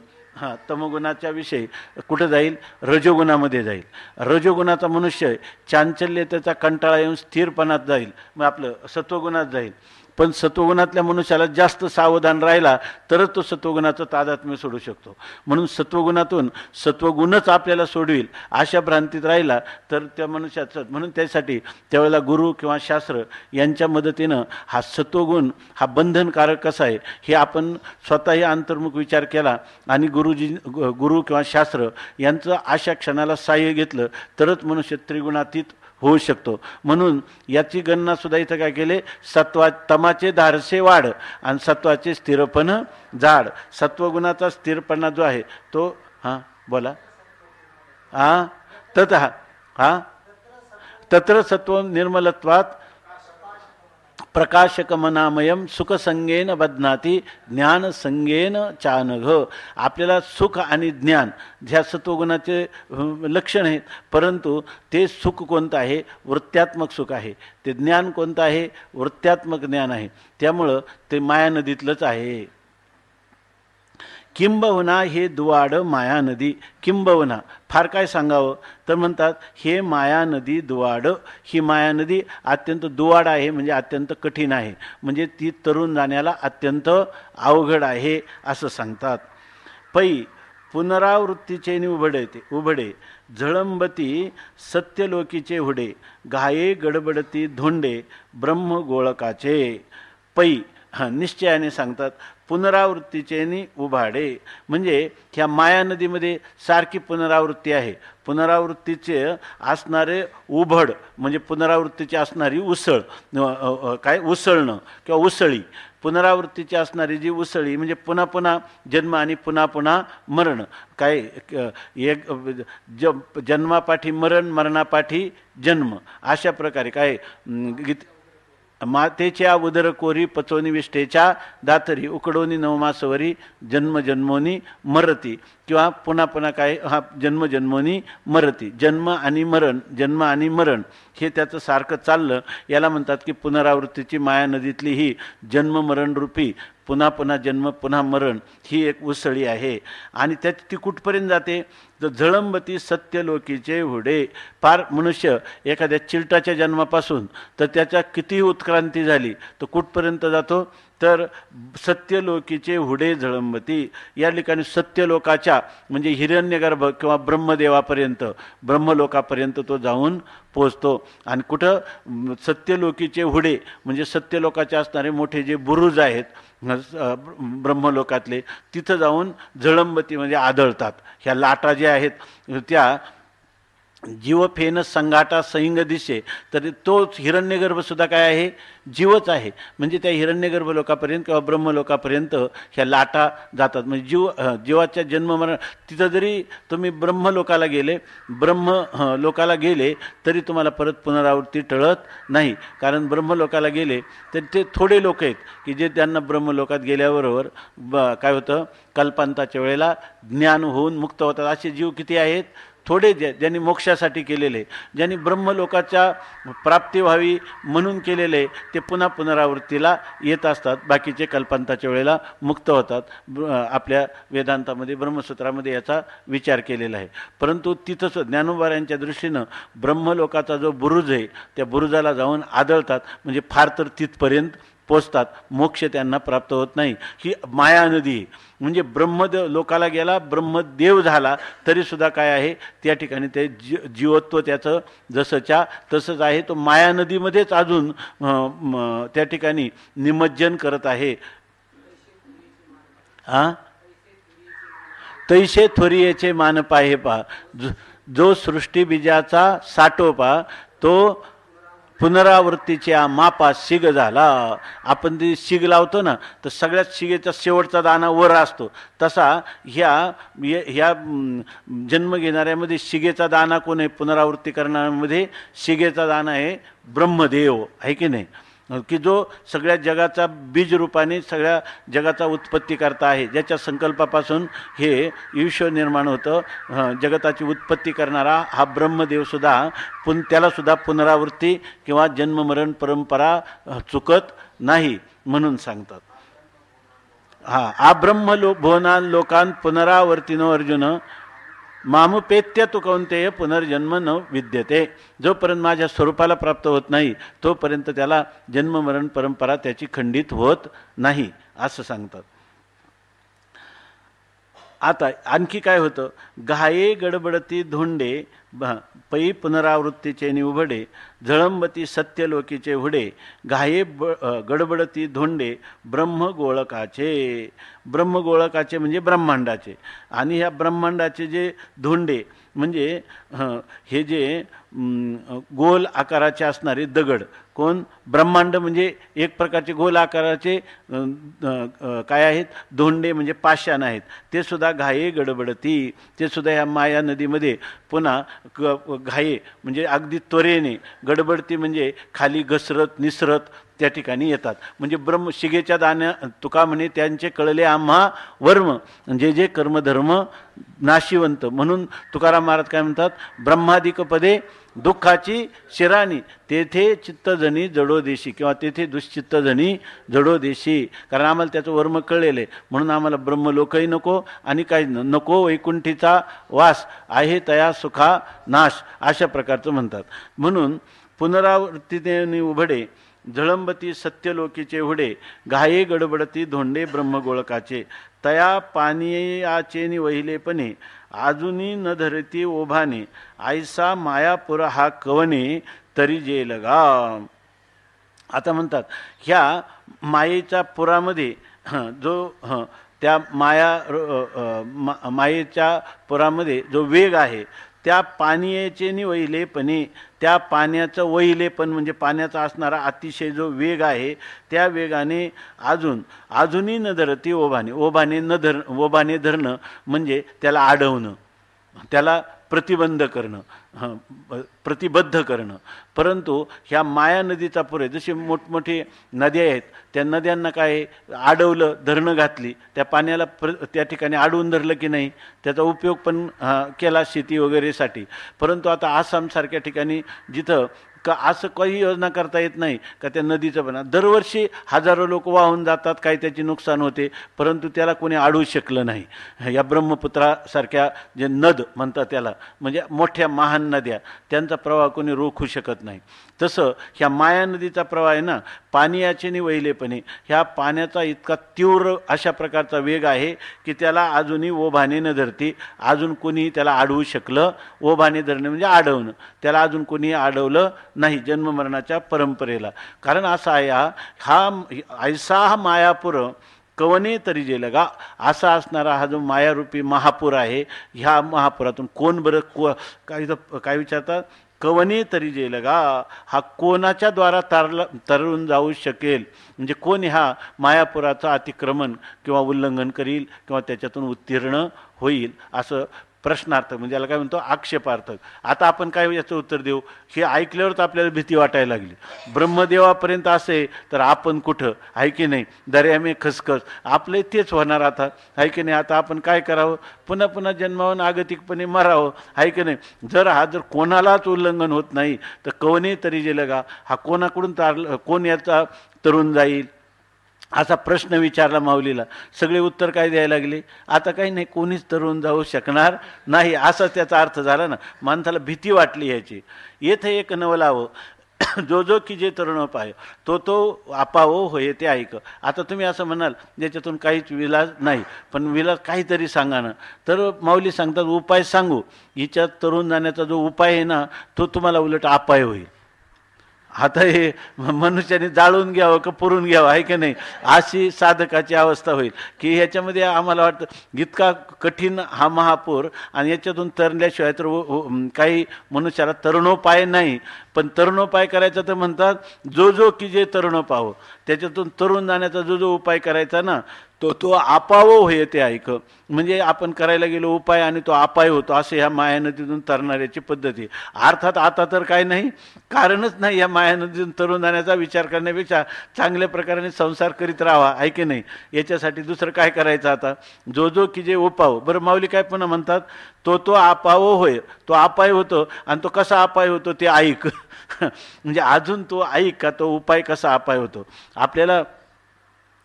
तमोगुणाच्या विषयी कुठं जाईल, रजोगुणामध्ये जाईल. रजोगुणाचा मनुष्य चांचल्य त्याचा कंटाळा येऊन स्थिरपणात जाईल, मग आपलं सत्वगुणात जाईल. पण सत्वगुणातल्या मनुष्याला जास्त सावधान राहिला तरच तो सत्वगुणाचं तादात्म्य सोडू शकतो. म्हणून सत्वगुणातून सत्वगुणच आपल्याला सोडविल अशा भ्रांतीत राहिला तर त्या मनुष्याचं, म्हणून त्यासाठी त्यावेळेला गुरु किंवा शास्त्र यांच्या मदतीनं हा सत्वगुण हा बंधनकारक कसा आहे हे आपण स्वतःही अंतर्मुख विचार केला आणि गुरु किंवा शास्त्र यांचं अशा क्षणाला साह्य घेतलं तरच मनुष्य त्रिगुणातीत होऊ शकतो. म्हणून याची गणना सुद्धा इथं काय केले, तमाचे धारसे वाढ आणि सत्वाचे स्थिरपण जाड. सत्वगुणाचा स्थिरपणा जो आहे तो बोला तत्र सत्व निर्मलत्वात प्रकाशकमनामयम सुखसंगेन बध्नाती ज्ञान संगेन चानघ. आपल्याला सुख आणि ज्ञान ह्या सत्वगुणाचे लक्षण आहेत, परंतु ते सुख कोणतं आहे, वृत्त्यात्मक सुख आहे. ते ज्ञान कोणतं आहे, वृत्त्यात्मक ज्ञान आहे. त्यामुळं ते माया नदीतलंच आहे. किंबहुना हे दुवाड माया नदी. किंबहुना फार काय सांगावं तर म्हणतात हे माया नदी दुवाड. ही माया नदी अत्यंत दुवाड आहे, म्हणजे अत्यंत कठीण आहे, म्हणजे ती तरुण जाण्याला अत्यंत अवघड आहे असं सांगतात. पै पुनरावृत्तीचे उभडे झळंबती सत्यलोकीचे हुडे घाये गडबडती धोंडे ब्रह्म गोळकाचे. पै निश्चयाने सांगतात, पुनरावृत्तीचे उभाडे म्हणजे ह्या माया नदीमध्ये सारखी पुनरावृत्ती आहे. पुनरावृत्तीचे असणारे उभड म्हणजे पुनरावृत्तीची असणारी उसळ, काय उसळणं किंवा उसळी. पुनरावृत्तीची असणारी जी उसळी म्हणजे पुन्हा पुन्हा जन्म आणि पुन्हा पुन्हा मरण. काय एक जन्मापाठी मरण, मरणापाठी जन्म, अशा प्रकारे काय मातेच्या उदर कोरी पचोनी विष्ठेच्या दातरी उकडोनी नवमासवरी जन्मजन्मोनी मरती. किंवा पुन्हा पुन्हा काय जन्मजन्मोनी मरती. जन्म आणि मरण हे त्याचं सारखं चाललं. याला म्हणतात की पुनरावृत्तीची माया नदीतली ही जन्ममरणरूपी पुन्हा पुन्हा जन्म पुन्हा मरण ही एक उसळी आहे. आणि ती कुठपर्यंत जाते तर झळंबती सत्यलोकीचे हुडे. फार मनुष्य एखाद्या चिलटाच्या जन्मापासून तर त्याच्या कितीही उत्क्रांती झाली तर कुठपर्यंत जातो तर सत्यलोकीचे हुडे झळंबती. या ठिकाणी सत्यलोकाच्या म्हणजे हिरण्यगर्भ किंवा ब्रह्मदेवापर्यंत, ब्रह्मलोकापर्यंत तो जाऊन पोचतो. आणि कुठं सत्यलोकीचे हुडे म्हणजे सत्यलोकाचे असणारे मोठे जे बुरुज आहेत ब्रह्मलोकातले, तिथं जाऊन झळंबती म्हणजे आदळतात. ह्या लाटा ज्या आहेत त्या जीवफेन संघाटा सैंग दिसे. तर तोच हिरण्यगर्भ सुद्धा काय आहे, जीवच आहे. म्हणजे त्या हिरण्यगर्भ लोकापर्यंत किंवा ब्रह्मलोकापर्यंत ह्या लाटा जातात. म्हणजे जीवाच्या जन्ममरण तिथं जरी तुम्ही ब्रह्मलोकाला गेले तरी तुम्हाला परत पुनरावृत्ती टळत नाही. कारण ब्रह्मलोकाला गेले तर ते थोडे लोक आहेत की जे त्यांना ब्रह्मलोकात गेल्याबरोबर काय होतं, कल्पांताच्या वेळेला ज्ञान होऊन मुक्त होतात. असे जीव किती आहेत, थोडे. ज्यांनी मोक्षासाठी केलेले, ज्यांनी ब्रह्मलोकाच्या प्राप्ती व्हावी म्हणून केलेले, ते पुन्हा पुनरावृत्तीला येत असतात. बाकीचे कल्पांताच्या वेळेला मुक्त होतात. आपल्या वेदांतामध्ये ब्रह्मसूत्रामध्ये याचा विचार केलेला आहे. परंतु तिथंच ज्ञानोबारांच्या दृष्टीनं ब्रह्मलोकाचा जो बुरुज आहे त्या बुरुजाला जाऊन आदळतात. म्हणजे फार तर तिथपर्यंत पोचतात, मोक्ष त्यांना प्राप्त होत नाही. ही माया नदी म्हणजे ब्रह्मदेव लोकाला गेला, ब्रह्मदेव झाला तरीसुद्धा काय आहे त्या ठिकाणी ते जीवत्व त्याचं जसंच्या तसंच आहे. तो माया नदीमध्येच अजून त्या ठिकाणी निमज्जन करत आहे. तैसे थोरियेचे मान पाहे पा, जो सृष्टी बीजाचा साठोपा तो पुनरावृत्तीच्या मापा शिग झाला. आपण ती शिग लावतो ना, तर सगळ्यात शिगेचा शेवटचा दाना वर असतो. तसा ह्या जन्म घेणाऱ्यामध्ये शिगेचा दाना कोण आहे? पुनरावृत्ती करणाऱ्यामध्ये शिगेचा दाना आहे ब्रह्मदेव, आहे की नाही? की जो सगळ्या जगाचा बीज रूपाने सगळ्या जगाचा उत्पत्ती करता आहे, ज्याच्या संकल्पापासून हे विश्व निर्माण होतं, जगताची उत्पत्ती करणारा हा ब्रह्मदेवसुद्धा त्यालासुद्धा पुनरावृत्ती किंवा जन्ममरण परंपरा चुकत नाही म्हणून सांगतात. आ ब्रह्म भुवनान लोकान पुनरावर्तिनो अर्जुन मामुपेत्य तु कौंतेय पुनर्जन्म न विद्यते. जोपर्यंत माझ्या स्वरूपाला प्राप्त होत नाही तोपर्यंत त्याला जन्ममरण परंपरा त्याची खंडित होत नाही असं सांगतात. आता आणखी काय होतं? घाये गडबडती धोंडे पै पुनरावृत्तीचे निवडे, झळंबती सत्यलोकीचे हुडे, घाये गडबडती धोंडे ब्रह्मगोळकाचे. ब्रह्मगोळकाचे म्हणजे ब्रह्मांडाचे. आणि ह्या ब्रह्मांडाचे जे धोंडे म्हणजे हे जे गोल आकाराचे असणारे दगड, कोण? ब्रह्मांड म्हणजे एक प्रकारचे गोल आकाराचे काय आहेत? धोंडे म्हणजे पाषाण आहेत. ते सुद्धा घाये गडबडती, ते सुद्धा ह्या माया नदीमध्ये पुन्हा घाये म्हणजे अगदी त्वरेने, गडबडती म्हणजे खाली घसरत निसरत त्या ठिकाणी येतात. म्हणजे ब्रह्म शिगेच्या दाण्या तुका म्हणे त्यांचे कळले आम्हा वर्म, जे जे कर्मधर्म नाशिवंत. म्हणून तुकाराम महाराज काय म्हणतात? ब्रह्मादिक पदे दुःखाची शिराणी, तेथे चित्तजनी जडो देशी, किंवा तेथे दुश्चित्तजनी जडो देशी. कारण आम्हाला त्याचं वर्म कळलेलं आहे म्हणून आम्हाला ब्रह्मलोकही नको आणि काही नको, वैकुंठीचा वास आहे तया सुखा नाश, अशा प्रकारचं म्हणतात. म्हणून पुनरावृत्तीने उभडे, झळंबती सत्यलोकीचे हुडे, घाये गडबडती धोंडे ब्रह्मगोळकाचे, तया पानियाचे वहिलेपणे, अजूनी न धरती ओभाने, आयसा मायापुर हा कवने तरी जे लगा. आता म्हणतात ह्या मायेच्या पुरामध्ये जो त्या मायेच्या पुरामध्ये जो वेग आहे, त्या पानियाचे वहिलेपणे, त्या पाण्याचं वहिलेपण म्हणजे पाण्याचा असणारा अतिशय जो वेग आहे, त्या वेगाने अजूनही न धरती ओभाने, ओभाने धरणं म्हणजे त्याला अडवणं, त्याला प्रतिबंध करणं, प्रतिबद्ध करणं. परंतु ह्या माया नदीचा पुरे जसे मोठमोठे नद्या आहेत, त्या नद्यांना काय अडवलं, धरणं घातली, त्या पाण्याला त्या ठिकाणी अडवून धरलं की नाही, त्याचा उपयोग पण केला शेती वगैरेसाठी. परंतु आता आसामसारख्या ठिकाणी जिथं का असं काही योजना करता येत नाही का त्या नदीचं पण दरवर्षी हजारो लोक वाहून जातात, काही त्याची नुकसान होते, परंतु त्याला कोणी अडवू शकलं नाही. या ब्रह्मपुत्रासारख्या जे नद म्हणतात त्याला, म्हणजे मोठ्या महान नद्या, त्यांचा प्रवाह कोणी रोखू शकत नाही. तसं ह्या माया नदीचा प्रवाह आहे ना, पानियाचे वहिलेपणे, ह्या पाण्याचा इतका तीव्र अशा प्रकारचा वेग आहे की त्याला अजूनही ओभाने न धरती, अजून कोणीही त्याला अडवू शकलं. ओभाने धरणे म्हणजे अडवणं, त्याला अजून कोणीही अडवलं नाही जन्ममरणाच्या परंपरेला. कारण असा आहे हा ऐसा हा मायापूर कवने तरी जे लगा, असा असणारा हा जो मायारूपी महापूर आहे, ह्या महापुरातून कोण बरं काय विचारतात? कवने तरी जे लगा, हा कोणाच्या द्वारा तरून जाऊ शकेल, म्हणजे कोण ह्या मायापुराचं अतिक्रमण किंवा उल्लंघन करील किंवा त्याच्यातून उत्तीर्ण होईल, असं प्रश्नार्थक म्हणजे याला काय म्हणतो? आक्षेपार्थक. आता आपण काय याचं उत्तर देऊ? हे ऐकल्यावरच आपल्याला भीती वाटायला लागली. ब्रह्मदेवापर्यंत असे तर आपण कुठं, आहे की नाही? दर्यामे खसखस, आपले तेच होणार आता, आहे की नाही? आता आपण काय करावं? पुन्हा पुन्हा जन्मावून आगतिकपणे मरावं, आहे की नाही? जर कोणालाच उल्लंघन होत नाही तर कवने तरी जे लगा, हा कोणाकडून कोण याचा तरुण जाईल, असा प्रश्न विचारला माऊलीला. सगळे उत्तर काय द्यायला लागले? आता काही नाही, कोणीच तरुण जाऊ शकणार नाही, असा त्याचा अर्थ झाला ना. माणसाला भीती वाटली याची. येथे एक नवलावं, जो जो की जे तरुण पाय तो तो आपावो होय ते ऐक. आता तुम्ही असं म्हणाल ज्याच्यातून काहीच विलाज नाही, पण विलाज काहीतरी सांगा ना. तर माऊली सांगतात उपाय सांगू, हिच्यात तरुण जाण्याचा जो उपाय आहे ना तो तुम्हाला उलट अपाय होईल. आता हे मनुष्याने जाळून घ्यावं का पुरून घ्यावं आहे की नाही, अशी साधकाची अवस्था होईल की ह्याच्यामध्ये आम्हाला वाटतं इतका कठीण हा महापूर आणि याच्यातून तरल्याशिवाय तर काही मनुष्याला तरुणोपाय नाही. पण तरुणोपाय करायचा तर म्हणतात जो जो की जे तरुण पाहो, त्याच्यातून तरुण जाण्याचा जो जो उपाय करायचा ना तो तो आपावो होय ते ऐक. म्हणजे आपण करायला गेलो उपाय आणि तो अपाय होतो, असे ह्या मायानदीतून तरणाऱ्याची पद्धती. अर्थात आता तर काय नाही, कारणच नाही या मायानदीतून तरुण जाण्याचा विचार करण्यापेक्षा चांगल्या प्रकारे संसार करीत राहावा आहे की नाही. याच्यासाठी दुसरं काय करायचं आता, जो जो की जे उपाव. बरं माऊली काय पुन्हा म्हणतात, तो तो आपावो होय, तो अपाय होतो. आणि तो कसा अपाय होतो ते ऐक. म्हणजे अजून तो ऐक का तो उपाय कसा अपाय होतो. आपल्याला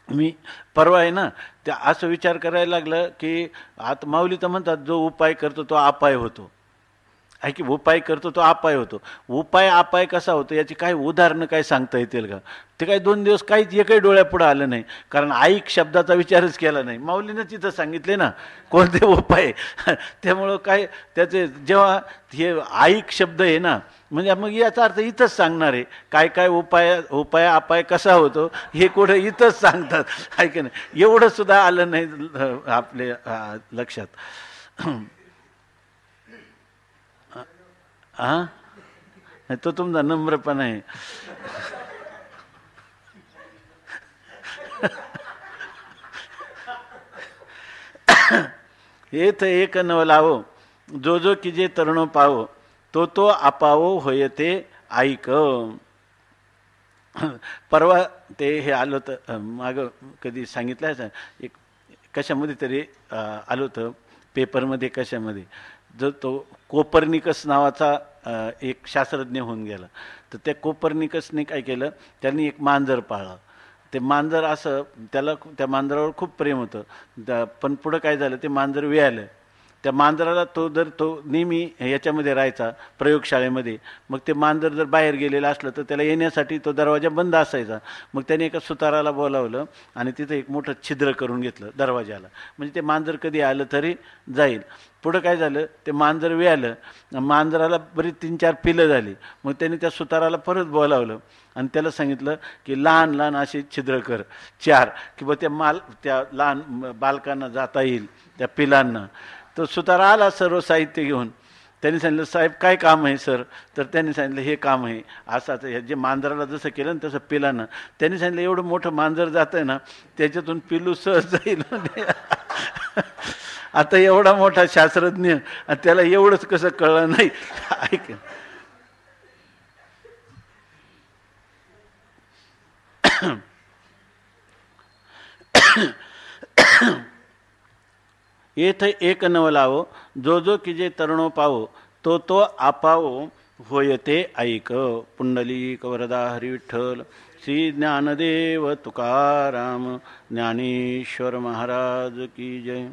मी परवा आहे ना त्या असं विचार करायला लागलं की आता माऊली तर म्हणतात जो उपाय करतो तो अपाय होतो आहे की, उपाय करतो तो अपाय होतो. उपाय अपाय कसा होतो याची काही उदाहरणं काय सांगता येतील का. ते काही 2 दिवस काहीच एकही डोळ्यापुढं आलं नाही, कारण ऐक शब्दाचा विचारच केला नाही. माऊलीनं तिथं सांगितले ना कोणते उपाय. त्यामुळं काय त्याचे जेव्हा हे ऐक शब्द आहे ना, म्हणजे मग याचा अर्थ इथंच सांगणार आहे काय काय उपाय अपाय कसा होतो हे कुठं इथंच सांगतात आहे की नाही. एवढं सुद्धा आलं नाही आपले लक्षात. हां तो तुमचा नम्रपणा आहे. येथ एक नव लावो, जो जो की जे तरुण पावो, तो तो आपावो होय ते ऐक. परवा ते हे आलं होतं मागं कधी सांगितलं एक कशामध्ये तरी आलं होतं पेपरमध्ये कशामध्ये, जो तो कोपर्निकस नावाचा एक शास्त्रज्ञ होऊन गेला. तर त्या कोपर्निकसने काय केलं, त्यांनी एक मांजर पाळलं. ते मांजर असं त्याला त्या मांजरावर खूप प्रेम होतं. पण पुढं काय झालं, ते मांजर वेळालं. त्या मांजराला तो नेहमी याच्यामध्ये राहायचा प्रयोगशाळेमध्ये. मग ते मांजर जर बाहेर गेलेलं असलं तर त्याला येण्यासाठी तो दरवाजा बंद असायचा. मग त्याने एका सुताराला बोलावलं आणि तिथं एक मोठं छिद्र करून घेतलं दरवाजाला, म्हणजे ते मांजर कधी आलं तरी जाईल. पुढं काय झालं, ते मांजर वेळालं. मांजराला बरी 3-4 पिलं झाली. मग त्याने त्या सुताराला परत बोलावलं आणि त्याला सांगितलं की लहान लहान असे छिद्र कर 4, की बा त्या लहान बालकांना जाता येईल त्या पिलांना. तो सुतारा आला सर्व साहित्य घेऊन. त्यांनी सांगितलं साहेब काय काम आहे सर. तर त्यांनी सांगितलं हे काम आहे असं हे जे मांजराला जसं केलं ना तसं पिलांना. त्यांनी सांगितलं एवढं मोठं मांजर जातं आहे ना त्याच्यातून पिल्लू सहज जाईल. आता एवढा मोठा शास्त्रज्ञ त्याला एवढंच कसं कळलं नाही. ऐक येथ एक नव लावो, जो जो की जे तरुणो पावो, तो तो आपावो होय ते ऐक. पुंडलिक वरदा हरी विठ्ठल. श्री ज्ञानदेव तुकाराम ज्ञानेश्वर महाराज की जय.